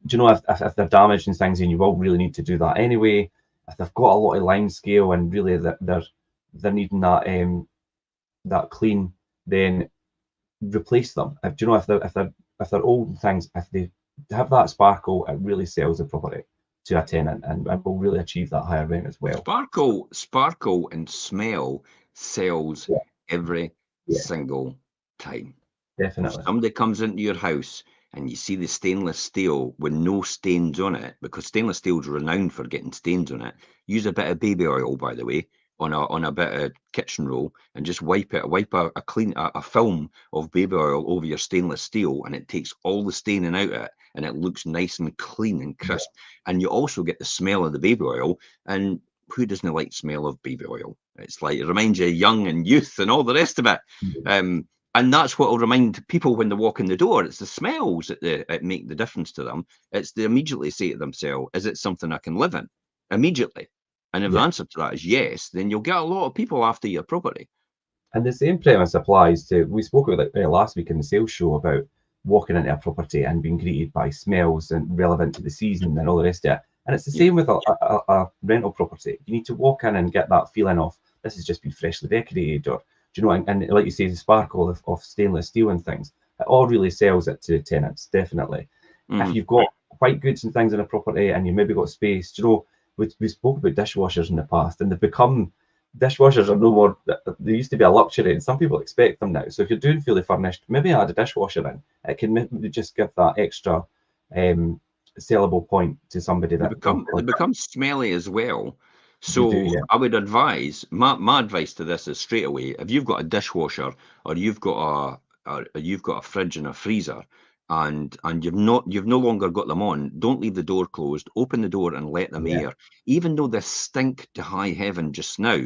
you know, if they're damaged and things, and you will really need to do that anyway. If they've got a lot of line scale and really they're needing that clean, then replace them. Do you know, if they're old things, if they have that sparkle, it really sells the property to a tenant and will really achieve that higher rent as well. Sparkle and smell sells every single time. Definitely. If somebody comes into your house and you see the stainless steel with no stains on it, because stainless steel is renowned for getting stains on it, use a bit of baby oil, by the way, on a bit of kitchen roll, and just wipe a film of baby oil over your stainless steel, and it takes all the staining out of it, and it looks nice and clean and crisp. And you also get the smell of the baby oil, and who doesn't like the smell of baby oil? It's like, it reminds you of young and youth and all the rest of it. And that's what will remind people when they walk in the door. It's the smells that make the difference to them. It's they immediately say to themselves, is it something I can live in? Immediately. And if the answer to that is yes, then you'll get a lot of people after your property. And the same premise applies to, we spoke about it last week in the sales show about walking into a property and being greeted by smells and relevant to the season and all the rest of it. And it's the same with a rental property. You need to walk in and get that feeling of, this has just been freshly decorated, or, do you know, and like you say, the sparkle of stainless steel and things. It all really sells it to tenants, definitely. If you've got white goods and things in a property and you maybe got space, do you know, we spoke about dishwashers in the past, and dishwashers are no more, they used to be a luxury, and some people expect them now. So if you're doing fully furnished, maybe add a dishwasher in. It can maybe just give that extra sellable point to somebody that they become smelly as well. So I would advise, my advice to this is straight away, if you've got a dishwasher or you've got a fridge and a freezer, and you've no longer got them on, don't leave the door closed. Open the door and let them air. Even though they stink to high heaven just now,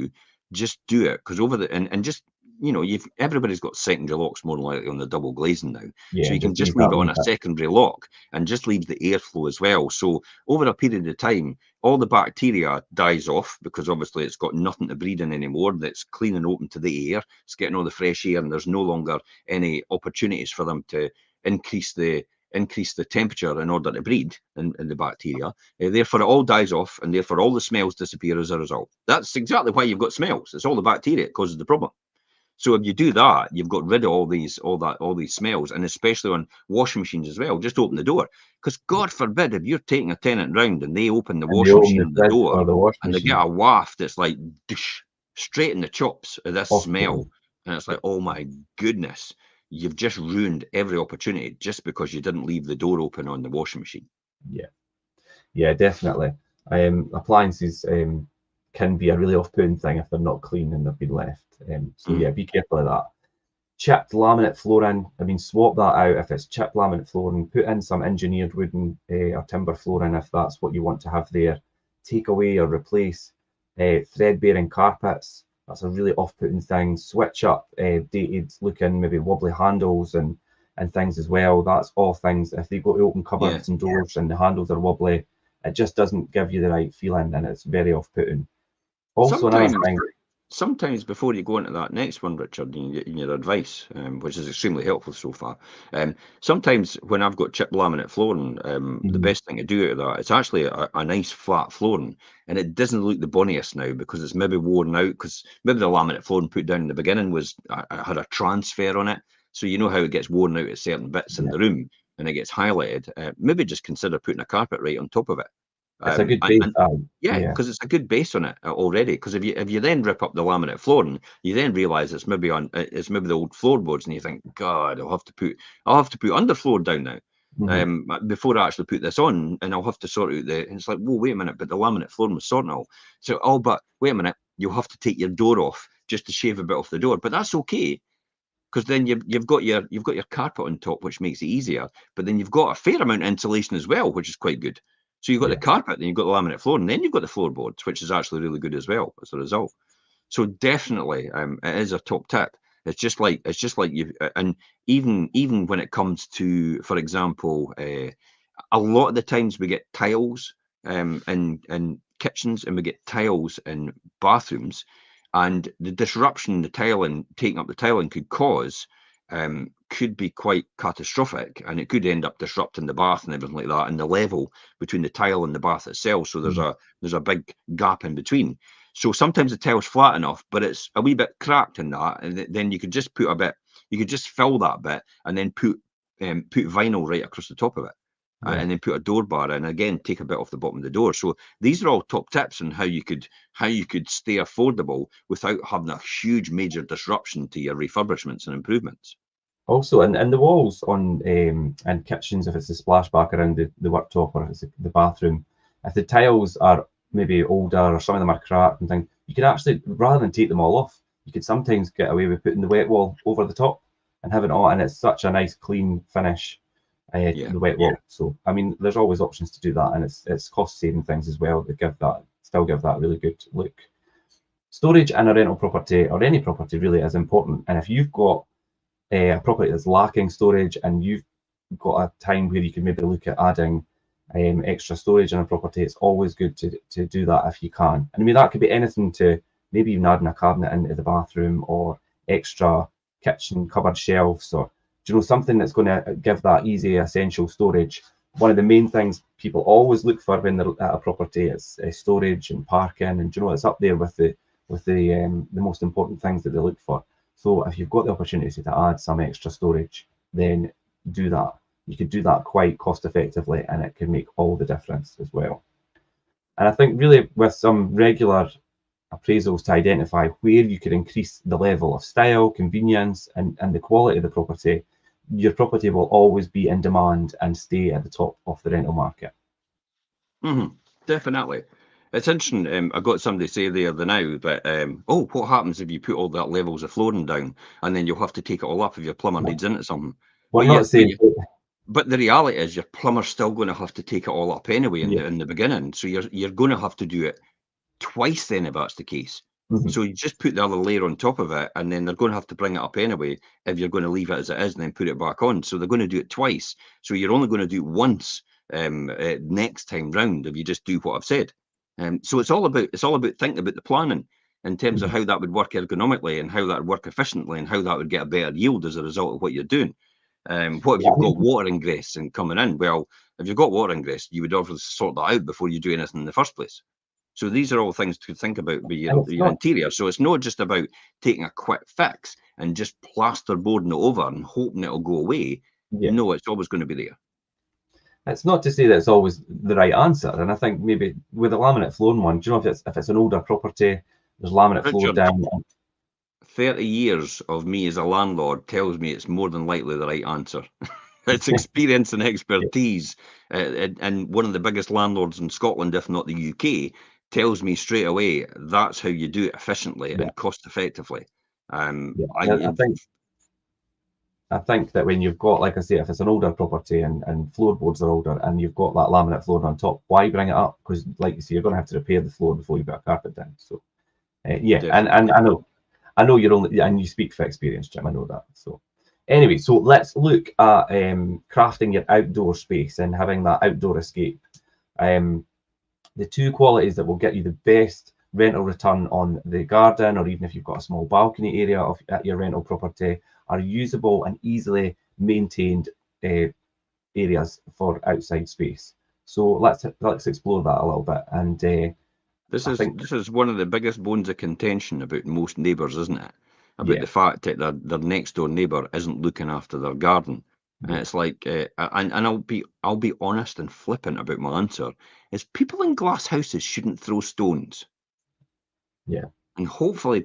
just do it, because and just, you know, everybody's got secondary locks more than likely on the double glazing now. So you can just leave it on a secondary lock and just leave the airflow as well. So over a period of time, all the bacteria dies off, because obviously it's got nothing to breed in anymore. That's clean and open to the air. It's getting all the fresh air, and there's no longer any opportunities for them to increase the temperature in order to breed in the bacteria. Therefore, it all dies off, and therefore all the smells disappear as a result. That's exactly why you've got smells. It's all the bacteria that causes the problem. So if you do that, you've got rid of all these smells, and especially on washing machines as well. Just open the door, because God forbid if you're taking a tenant round and they open the washing machine and the door, and they get a waft that's like straight in the chops of this smell, and it's like, oh my goodness, you've just ruined every opportunity just because you didn't leave the door open on the washing machine. Yeah, definitely. Appliances can be a really off-putting thing if they're not clean and they've been left. So yeah, be careful of that. chipped laminate flooring, I mean, swap that out if it's chipped laminate flooring, put in some engineered wooden or timber flooring if that's what you want to have there. Take away or replace thread-bearing carpets. That's a really off-putting thing. Switch up dated looking, maybe wobbly handles and things as well. That's all things, if they go to open cupboards and doors and the handles are wobbly, it just doesn't give you the right feeling and it's very off-putting. Also, another thing. Sometimes before you go into that next one, Richard, in your advice, which is extremely helpful so far, sometimes when I've got chipped laminate flooring, the best thing to do out of that, it's actually a nice flat flooring, and it doesn't look the bonniest now because it's maybe worn out, because maybe the laminate flooring put down in the beginning had a transfer on it, so you know how it gets worn out at certain bits in the room, and it gets highlighted. Maybe just consider putting a carpet right on top of it. It's a good base. Because it's a good base on it already. Because if you then rip up the laminate flooring, you then realise it's maybe the old floorboards, and you think, God, I'll have to put underfloor down now before I actually put this on, and I'll have to sort out and it's like, whoa, wait a minute, but the laminate flooring was sorting all. So, but wait a minute, you'll have to take your door off just to shave a bit off the door, but that's okay. Because then you've got your carpet on top, which makes it easier. But then you've got a fair amount of insulation as well, which is quite good. So you've got the carpet, then you've got the laminate floor, and then you've got the floorboards, which is actually really good as well as a result. So definitely, it is a top tip. It's just like you, and even when it comes to, for example, a lot of the times we get tiles in kitchens, and we get tiles in bathrooms, and the disruption the tiling, taking up the tiling could cause could be quite catastrophic, and it could end up disrupting the bath and everything like that, and the level between the tile and the bath itself. So there's a big gap in between. So sometimes the tile's flat enough, but it's a wee bit cracked in that, and then you could just put you could just fill that bit, and then put vinyl right across the top of it. And then put a door bar in, and again take a bit off the bottom of the door. So these are all top tips on how you could stay affordable without having a huge major disruption to your refurbishments and improvements. Also, and the walls on and kitchens, if it's a splashback around the worktop or if it's the bathroom, if the tiles are maybe older or some of them are cracked and things, you could actually, rather than take them all off, you could sometimes get away with putting the wet wall over the top and having it all, and it's such a nice clean finish. The wet wall. So I mean, there's always options to do that, and it's cost saving things as well that still give that really good look. Storage in a rental property or any property really is important, and if you've got a property that's lacking storage and you've got a time where you can maybe look at adding extra storage in a property, it's always good to do that if you can. And I mean, that could be anything to maybe even adding a cabinet into the bathroom or extra kitchen cupboard shelves, or something that's going to give that easy essential storage. One of the main things people always look for when they're at a property is storage and parking, and it's up there with the most important things that they look for. So if you've got the opportunity to add some extra storage, then do that. You could do that quite cost effectively, and it can make all the difference as well. And I think really with some regular appraisals to identify where you could increase the level of style, convenience, and the quality of the property, your property will always be in demand and stay at the top of the rental market. Definitely. It's interesting. I got somebody say the other now that, what happens if you put all that levels of flooring down, and then you'll have to take it all up if your plumber needs into something? Well, not saying. But the reality is, your plumber's still going to have to take it all up anyway in the beginning. So you're going to have to do it twice then if that's the case. So you just put the other layer on top of it, and then they're going to have to bring it up anyway if you're going to leave it as it is and then put it back on. So they're going to do it twice. So you're only going to do it once next time round if you just do what I've said. So it's all about thinking about the planning in terms of how that would work ergonomically and how that would work efficiently and how that would get a better yield as a result of what you're doing. What if you've got water ingress and coming in? Well, if you've got water ingress, you would obviously sort that out before you do anything in the first place. So these are all things to think about with your interior. So it's not just about taking a quick fix and just plasterboarding it over and hoping it'll go away. No, it's always going to be there. It's not to say that it's always the right answer. And I think maybe with the laminate flooring one, if it's an older property, there's laminate floor down. 30 years of me as a landlord tells me it's more than likely the right answer. It's experience and expertise. And one of the biggest landlords in Scotland, if not the UK, tells me straight away that's how you do it efficiently and cost effectively. I think I think that when you've got, like I say, if it's an older property and floorboards are older and you've got that laminate flooring on top, why bring it up? Because, like you say, you're going to have to repair the floor before you put a carpet down. So, yeah, and I know you're only, and you speak for experience, Jim. I know that. So, anyway, so let's look at crafting your outdoor space and having that outdoor escape. The two qualities that will get you the best rental return on the garden, or even if you've got a small balcony area at your rental property, are usable and easily maintained areas for outside space. So let's explore that a little bit. And this is one of the biggest bones of contention about most neighbours, isn't it? About the fact that their next door neighbour isn't looking after their garden. And it's like, and I'll be honest and flippant about my answer, is people in glass houses shouldn't throw stones. Yeah. And hopefully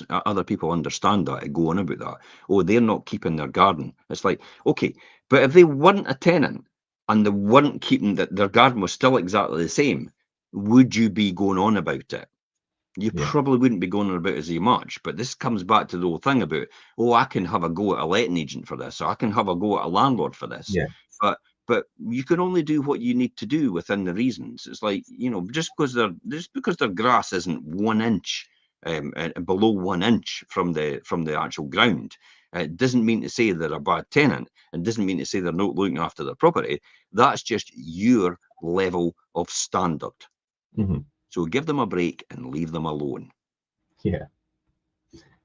other people understand that and go on about that. Oh, they're not keeping their garden. It's like, okay, but if they weren't a tenant and they weren't keeping their garden was still exactly the same, would you be going on about it? You probably wouldn't be going on about it as much, but this comes back to the whole thing about, oh, I can have a go at a letting agent for this, or I can have a go at a landlord for this. Yeah. But you can only do what you need to do within the reasons. It's like, just because their grass isn't 1 inch below 1 inch from the actual ground, it doesn't mean to say they're a bad tenant, and doesn't mean to say they're not looking after their property. That's just your level of standard. Mm-hmm. So give them a break and leave them alone. Yeah,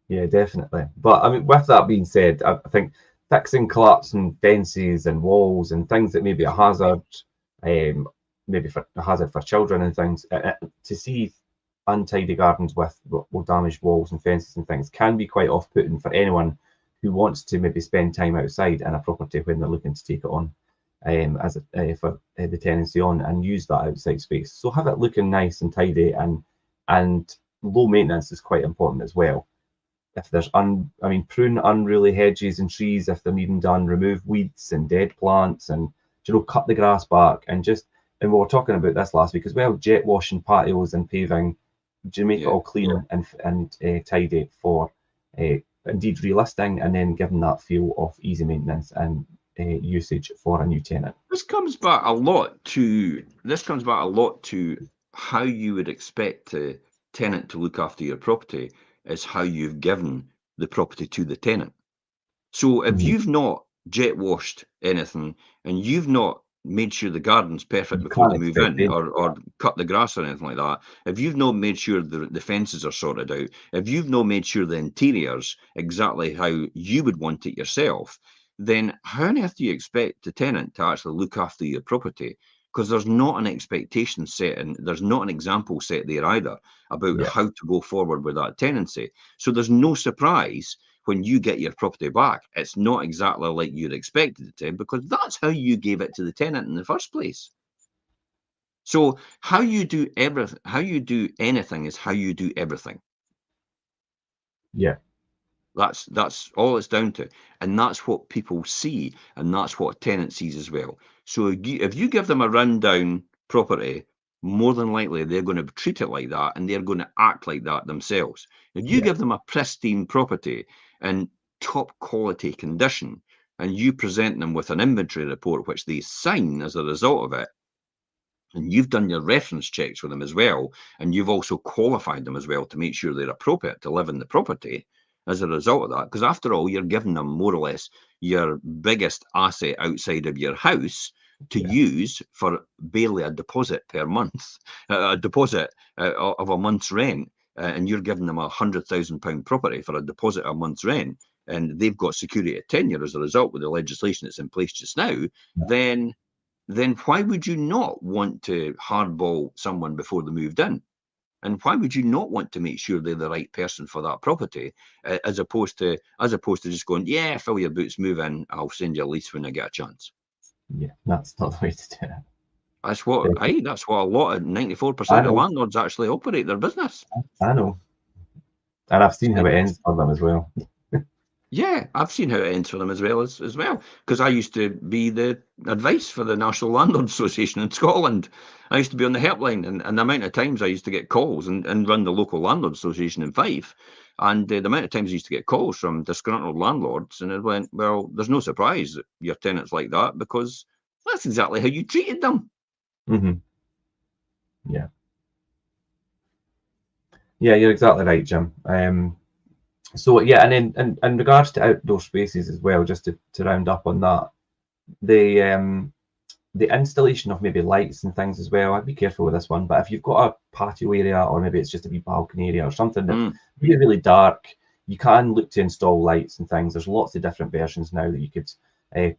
definitely. But I mean, with that being said, I think fixing collapsing fences and walls and things that may be a hazard, maybe for a hazard for children and things, to see untidy gardens with damaged walls and fences and things can be quite off-putting for anyone who wants to maybe spend time outside in a property when they're looking to take it on for the tenancy on and use that outside space. So have it looking nice and tidy, and low maintenance is quite important as well. If there's prune unruly hedges and trees if they're needing done, remove weeds and dead plants, and cut the grass back, and we were talking about this last week as well, jet washing patios and paving, make it all clean and tidy for indeed relisting, and then giving that feel of easy maintenance and usage for a new tenant. This comes back a lot to how you would expect a tenant to look after your property is how you've given the property to the tenant. So if you've not jet washed anything and you've not made sure the garden's perfect before they move in, or cut the grass or anything like that, if you've not made sure the fences are sorted out, if you've not made sure the interior's exactly how you would want it yourself, then how on earth do you expect the tenant to actually look after your property? Because there's not an expectation set, and there's not an example set there either about how to go forward with that tenancy. So there's no surprise when you get your property back, it's not exactly like you'd expected it to, because that's how you gave it to the tenant in the first place. So how you do anything is how you do everything. Yeah. That's all it's down to. And that's what people see, and that's what a tenant sees as well. So if you give them a rundown property, more than likely they're going to treat it like that, and they're going to act like that themselves. If you give them a pristine property in top quality condition, and you present them with an inventory report which they sign as a result of it, and you've done your reference checks for them as well, and you've also qualified them as well to make sure they're appropriate to live in the property as a result of that, because after all, you're giving them more or less your biggest asset outside of your house to use for barely a deposit per month, a deposit of a month's rent, and you're giving them £100,000 property for a deposit of a month's rent, and they've got security of tenure as a result with the legislation that's in place just now, then why would you not want to hardball someone before they moved in? And why would you not want to make sure they're the right person for that property, as opposed to just going, yeah, fill your boots, move in, I'll send you a lease when I get a chance. Yeah, that's not the way to do it. That's what a lot of 94% of landlords actually operate their business. I know. And I've seen how it ends for them as well. Yeah, I've seen how it ends for them as well, because I used to be the advice for the National Landlords Association in Scotland. I used to be on the helpline, and the amount of times I used to get calls and run the local landlords association in Fife, and the amount of times I used to get calls from disgruntled landlords, and it went, well, there's no surprise that your tenants like that, because that's exactly how you treated them. Yeah. Yeah, you're exactly right, Jim. So yeah, and then in regards to outdoor spaces as well, just to round up on that, the installation of maybe lights and things as well. I'd be careful with this one, but if you've got a patio area, or maybe it's just a wee balcony area or something that's really, really dark, you can look to install lights and things. There's lots of different versions now that you could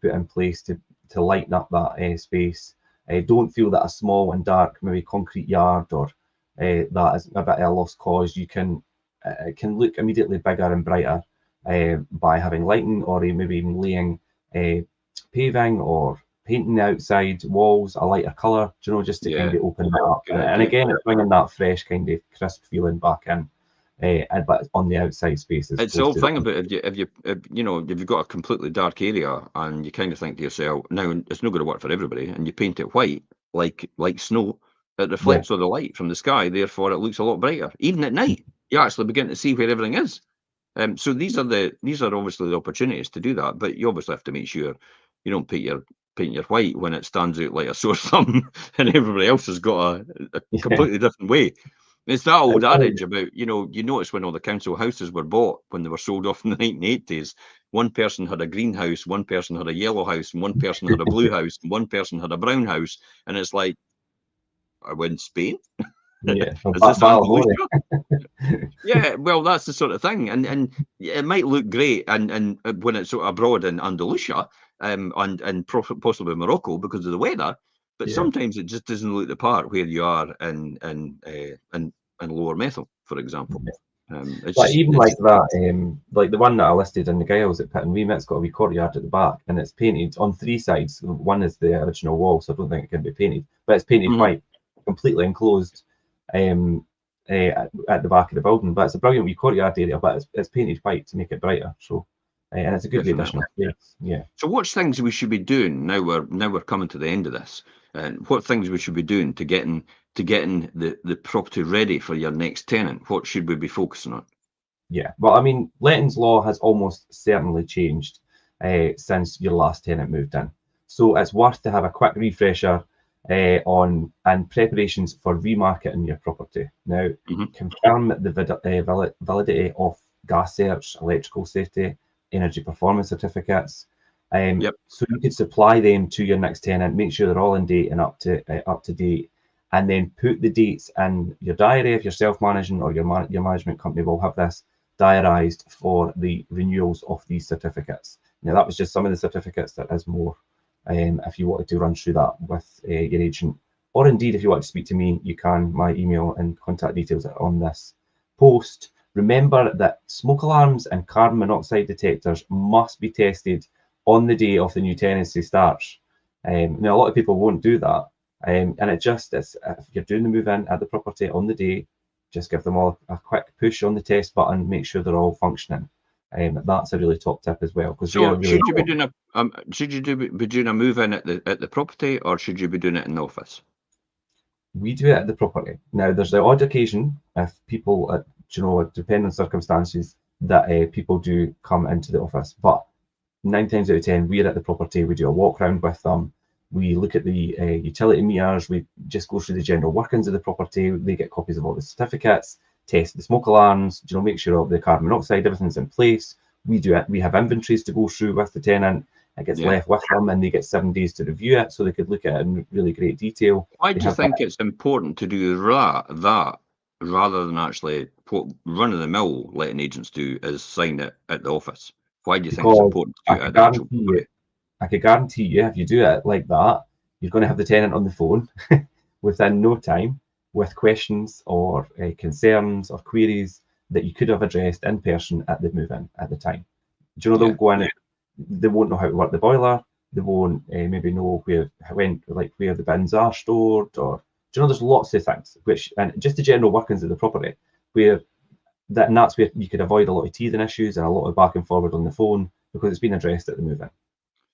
put in place to lighten up that space. Don't feel that a small and dark, maybe concrete yard or that is a bit of a lost cause. You can it can look immediately bigger and brighter by having lighting, or maybe even laying paving or painting the outside walls a lighter colour, just to kind of open that up. And again, it's bringing that fresh kind of crisp feeling back in, but on the outside spaces. It's the whole thing about if you've got a completely dark area and you kind of think to yourself, now it's not going to work for everybody, and you paint it white like snow, it reflects all the light from the sky, therefore it looks a lot brighter. Even at night, you actually begin to see where everything is. So these are obviously the opportunities to do that, but you obviously have to make sure you don't paint your white when it stands out like a sore thumb and everybody else has got a completely different way. It's that old adage about, you notice when all the council houses were bought, when they were sold off in the 1980s, one person had a green house, one person had a yellow house, and one person had a blue house, and one person had a brown house. And it's like, are we in Spain? Yeah, Is this Andalusia? Yeah, well, that's the sort of thing, and it might look great, and when it's sort of abroad in Andalusia, and possibly Morocco because of the weather, but sometimes it just doesn't look the part where you are in Lower Methil, for example. But even like that, like the one that I listed in the Giles at Pitt and Weem, it's got a wee courtyard at the back, and it's painted on 3 sides. One is the original wall, so I don't think it can be painted, but it's painted white, completely enclosed at the back of the building. But it's a brilliant wee courtyard area, but it's painted white to make it brighter. So, and it's a good additional space. Yeah. So, what's things we should be doing now? We're coming to the end of this, and what things we should be doing to getting the property ready for your next tenant? What should we be focusing on? Yeah, well, I mean, lettings law has almost certainly changed since your last tenant moved in. So it's worth to have a quick refresher on and preparations for remarketing your property. Now, confirm the validity of gas search, electrical safety, energy performance certificates. So you could supply them to your next tenant, make sure they're all in date and up to date, and then put the dates in your diary if you're self-managing, or your management company will have this diarised for the renewals of these certificates. Now, that was just some of the certificates. There is more if you wanted to run through that with your agent, or indeed if you want to speak to me, you can. My email and contact details are on this post. Remember that smoke alarms and carbon monoxide detectors must be tested on the day of the new tenancy starts. Now, a lot of people won't do that, and it just is, if you're doing the move-in at the property on the day, just give them all a quick push on the test button, make sure they're all functioning. That's a really top tip as well. So really should you be doing be doing a move-in at the property, or should you be doing it in the office? We do it at the property. Now, there's the odd occasion if people, depending on circumstances, that people do come into the office. But 9 times out of 10, we're at the property. We do a walk round with them. We look at the utility meters. We just go through the general workings of the property. They get copies of all the certificates, test the smoke alarms, make sure all the carbon monoxide, everything's in place. We do it. We have inventories to go through with the tenant. It gets left with them, and they get 7 days to review it, so they could look at it in really great detail. Why do you think it's important to do that rather than actually what run-of-the-mill letting agents do is sign it at the office? Why do you think it's important to do it at the actual property? I could guarantee you, if you do it like that, you're going to have the tenant on the phone within no time with questions or concerns or queries that you could have addressed in person at the move-in at the time. They'll go in, they won't know how to work the boiler, they won't maybe know where the bins are stored, or there's lots of things, and just the general workings of the property, where and that's where you could avoid a lot of teething issues and a lot of back and forward on the phone because it's been addressed at the move-in.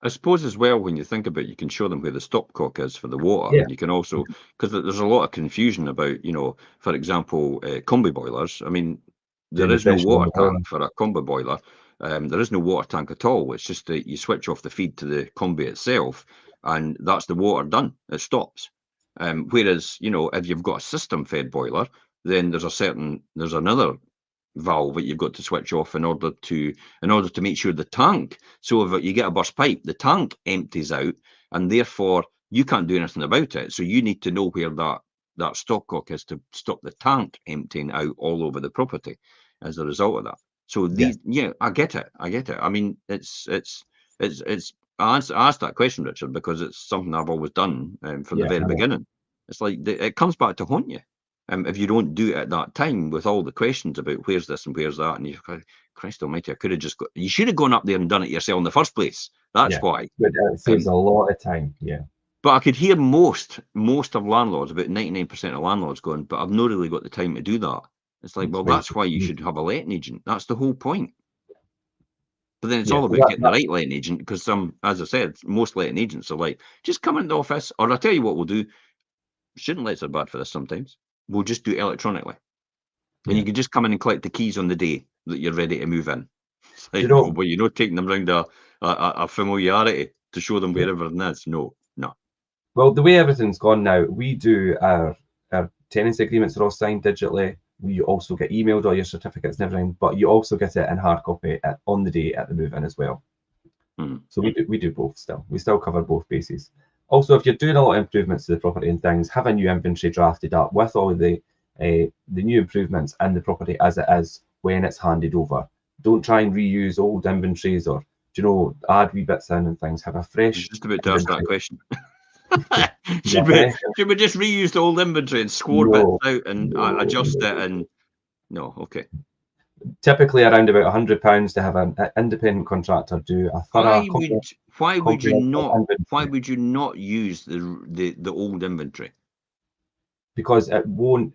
I suppose as well, when you think about it, you can show them where the stopcock is for the water. Yeah. You can also, because there's a lot of confusion about, for example, combi boilers. I mean, there is no water tank for a combi boiler. There is no water tank at all. It's just that you switch off the feed to the combi itself, and that's the water done. It stops. Whereas, if you've got a system-fed boiler, then there's another valve that you've got to switch off in order to make sure the tank, so if you get a burst pipe, the tank empties out, and therefore you can't do anything about it. So you need to know where that stopcock is to stop the tank emptying out all over the property as a result of that. So I get it. I mean, it's I asked that question, Richard, because it's something I've always done from the very beginning. It's like it comes back to haunt you. If you don't do it at that time with all the questions about where's this and where's that, and you go, Christ almighty, I could have just you should have gone up there and done it yourself in the first place. That's why. But it saves a lot of time, But I could hear most of landlords, about 99% of landlords going, but I've not really got the time to do that. It's like, well, that's why you should have a letting agent. That's the whole point. But then it's all about getting the right letting agent, because as I said, most letting agents are like, just come in the office, or I'll tell you what we'll do. Student lets are bad for this sometimes. We'll just do it electronically. And you can just come in and collect the keys on the day that you're ready to move in. It's like, well, you're not taking them around a familiarity to show them where everything is. No. Well, the way everything's gone now, we do our tenancy agreements are all signed digitally. We also get emailed all your certificates and everything, but you also get it in hard copy on the day at the move-in as well. So we do both still. We still cover both bases. Also, if you're doing a lot of improvements to the property and things, have a new inventory drafted up with all of the new improvements and the property as it is when it's handed over. Don't try and reuse old inventories or add wee bits in and things. Have a fresh. I was just about to ask that question. should we just reuse the old inventory and score bits out and adjust it? And no, okay. Typically around about £100 to have an independent contractor do a thorough. Why would you not use the old inventory? Because it won't.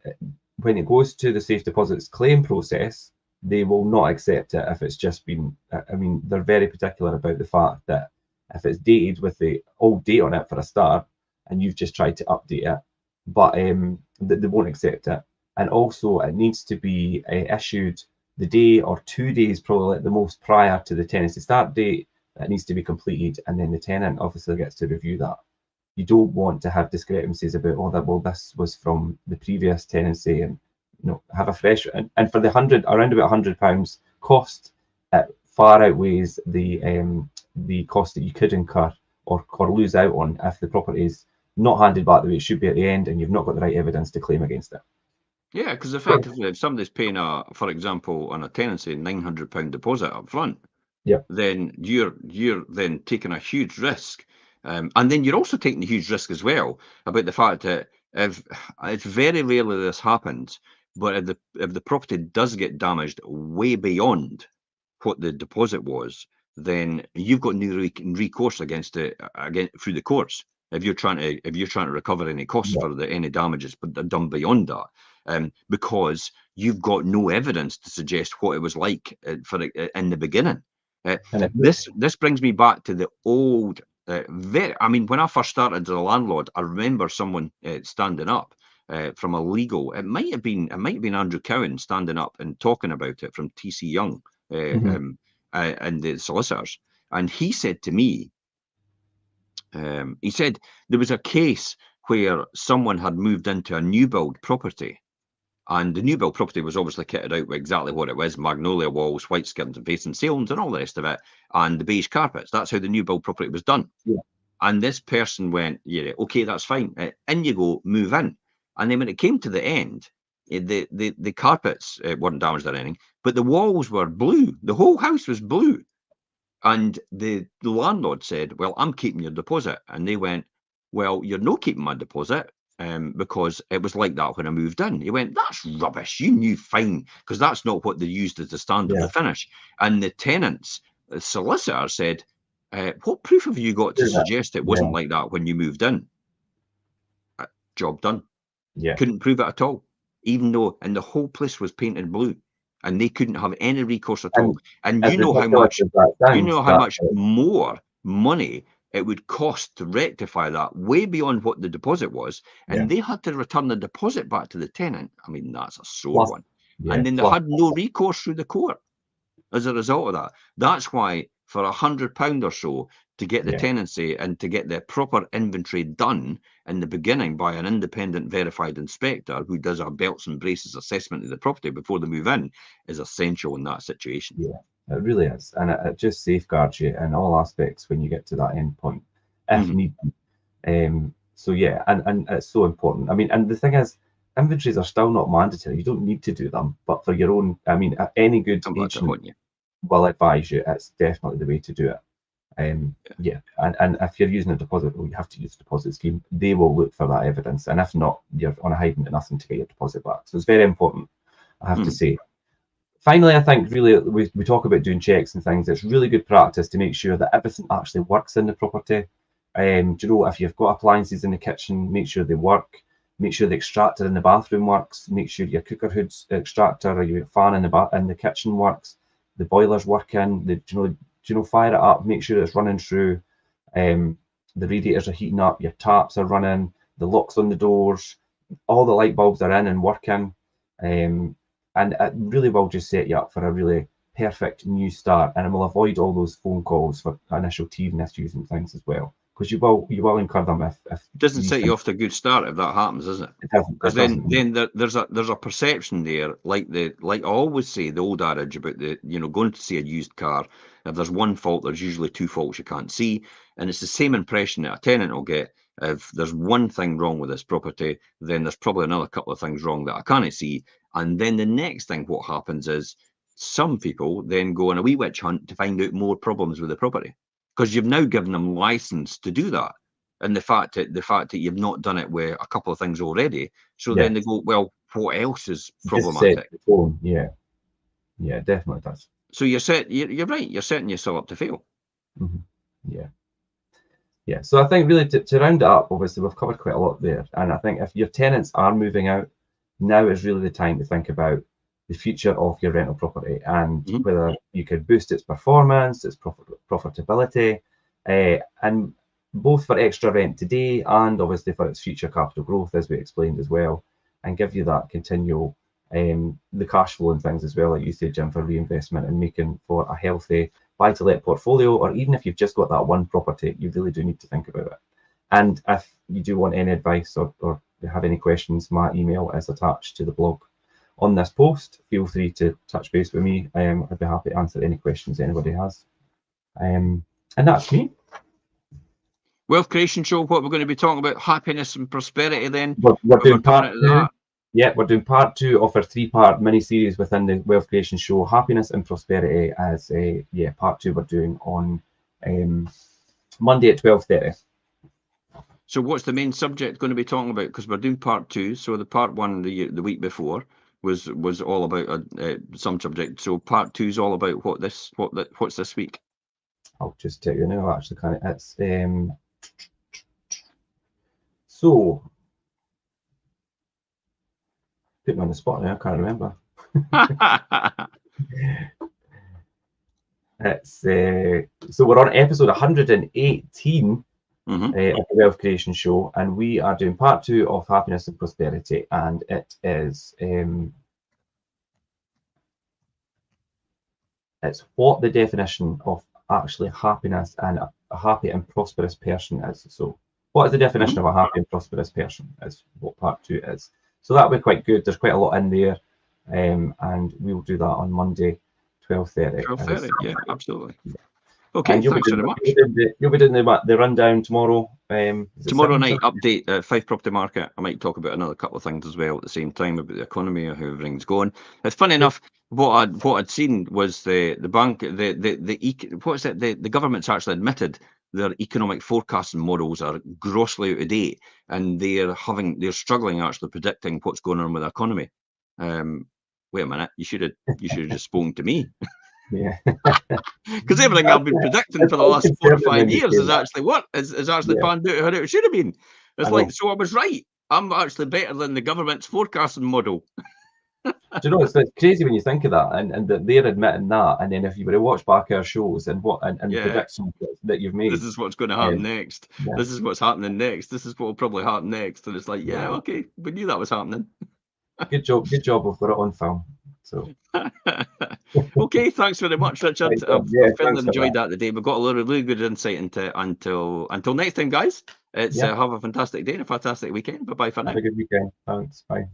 When it goes to the safe deposits claim process, they will not accept it if it's just been. I mean, they're very particular about the fact that if it's dated with the old date on it for a start, and you've just tried to update it, but they won't accept it. And also, it needs to be issued the day or 2 days, probably at the most, prior to the tenancy start date. That needs to be completed, and then the tenant obviously gets to review that. You don't want to have discrepancies about this was from the previous tenancy, and have a fresh. And for around about £100 cost, it far outweighs the cost that you could incur or lose out on if the property is not handed back the way it should be at the end, and you've not got the right evidence to claim against it. Yeah, because effectively, if somebody's paying for example, on a tenancy, £900 deposit up front, then you're then taking a huge risk, and then you're also taking a huge risk as well about the fact that if it's very rarely this happens, but if the property does get damaged way beyond what the deposit was, then you've got no recourse against it through the courts. If you're trying to recover any costs for any damages, but they're done beyond that. Because you've got no evidence to suggest what it was like in the beginning. This brings me back to the old. I mean, when I first started as a landlord, I remember someone standing up from a legal. It might have been Andrew Cowan standing up and talking about it from TC Young and the solicitors, and he said to me, he said there was a case where someone had moved into a new build property. And the new build property was obviously kitted out with exactly what it was: magnolia walls, white skirtings and facing ceilings and all the rest of it, and the beige carpets. That's how the new build property was done. And this person went, okay, that's fine. In you go, move in. And then when it came to the end, the carpets weren't damaged or anything, but the walls were blue. The whole house was blue. And the landlord said, well, I'm keeping your deposit. And they went, well, you're not keeping my deposit. Because it was like that when I moved in. He went, that's rubbish. You knew fine, because that's not what they used as the standard to finish. And the tenants, the solicitor said, what proof have you got to suggest it wasn't like that when you moved in? Job done. Couldn't prove it at all, even though, and the whole place was painted blue. and they couldn't have any recourse at all. And as you know how ridiculous much as that you sounds, know how much more money it would cost to rectify that, way beyond what the deposit was, and they had to return the deposit back to the tenant. I mean, that's a sore one. And then they had no recourse through the court as a result of that. That's why for £100 or so to get the tenancy and to get the proper inventory done in the beginning by an independent verified inspector who does a belts and braces assessment of the property before they move in is essential in that situation. Yeah, it really is. And it just safeguards you in all aspects when you get to that end point, if need be. So yeah, and it's so important. I mean, and the thing is, inventories are still not mandatory. You don't need to do them, but for your own, I mean, any good agent will advise you it's definitely the way to do it. And if you're using a deposit, well, you have to use a deposit scheme. They will look for that evidence, and if not, you're on a hiding to nothing to get your deposit back. So it's very important, I have to say. Finally, I think really we talk about doing checks and things. It's really good practice to make sure that everything actually works in the property. Do you know, if you've got appliances in the kitchen, make sure they work. Make sure the extractor in the bathroom works. Make sure your cooker hood's extractor or your fan in the kitchen works. The boiler's working. Fire it up. Make sure it's running through. The radiators are heating up. Your taps are running. The locks on the doors. All the light bulbs are in and working. And it really will just set you up for a really perfect new start, and it will avoid all those phone calls for initial teething issues and things as well, because you will incur them if it doesn't set you off to a good start if that happens, does it? It doesn't. Because then there's a perception there, like I always say, the old adage about going to see a used car. If there's one fault, there's usually two faults you can't see, and it's the same impression that a tenant will get. If there's one thing wrong with this property, then there's probably another couple of things wrong that I can't see. And then the next thing, what happens is some people then go on a wee witch hunt to find out more problems with the property, because you've now given them license to do that. And the fact that you've not done it with a couple of things already, so then they go, well, what else is problematic? Yeah, definitely does. So you're right. You're setting yourself up to fail. Yeah. So I think really to round it up, obviously we've covered quite a lot there, and I think if your tenants are moving out, now is really the time to think about the future of your rental property and whether you could boost its performance, its profitability, and both for extra rent today and obviously for its future capital growth, as we explained as well, and give you that continual the cash flow and things as well, like you said, Jim, for reinvestment and making for a healthy buy-to-let portfolio, or even if you've just got that one property, you really do need to think about it. And if you do want any advice or have any questions, my email is attached to the blog on this post. Feel free to touch base with me. I'd be happy to answer any questions anybody has. And that's me. Wealth Creation Show, what we're going to be talking about, happiness and prosperity then. We're doing part two. Yeah, we're doing part two of our 3-part mini-series within the Wealth Creation Show. Happiness and prosperity as part two we're doing on Monday at 12:30. So what's the main subject going to be talking about? Because we're doing part two. So the part one the week before was all about some subject. So part two is all about what's this week? I'll just tell you now. Actually, it's so put me on the spot now. I can't remember. It's so we're on episode 118. Of the Wealth Creation Show, and we are doing part two of happiness and prosperity, and it is it's what the definition of actually happiness and a happy and prosperous person is. So what is the definition of a happy and prosperous person is what part two is. So that'll be quite good. There's quite a lot in there, and we'll do that on Monday 12:30. 12:30, yeah, absolutely. Okay, thanks very much. You'll be doing the rundown tomorrow. Tomorrow night update, Fife property market. I might talk about another couple of things as well at the same time about the economy or how everything's going. It's funny enough. What I'd seen was the bank, the government's actually admitted their economic forecasting models are grossly out of date, and they're struggling actually predicting what's going on with the economy. Wait a minute, you should have just spoken to me. Yeah, because everything I've been predicting for the last 4 or 5 years is actually panned out how it should have been. It's like, so I was right. I'm actually better than the government's forecasting model. Do you know, it's crazy when you think of that, and that they're admitting that, and then if you were to watch back our shows and the Yeah. predictions that you've made, This is what's going to happen next. yeah. This is what's happening next. This is what will probably happen next. And it's like, yeah, okay, we knew that was happening. Good job. We've got it on film. So okay, thanks very much, Richard. I've fairly enjoyed that today. We've got a lot of really good insight into until next time, guys. It's have a fantastic day and a fantastic weekend. Bye bye for now. Have a good weekend. Thanks. Bye.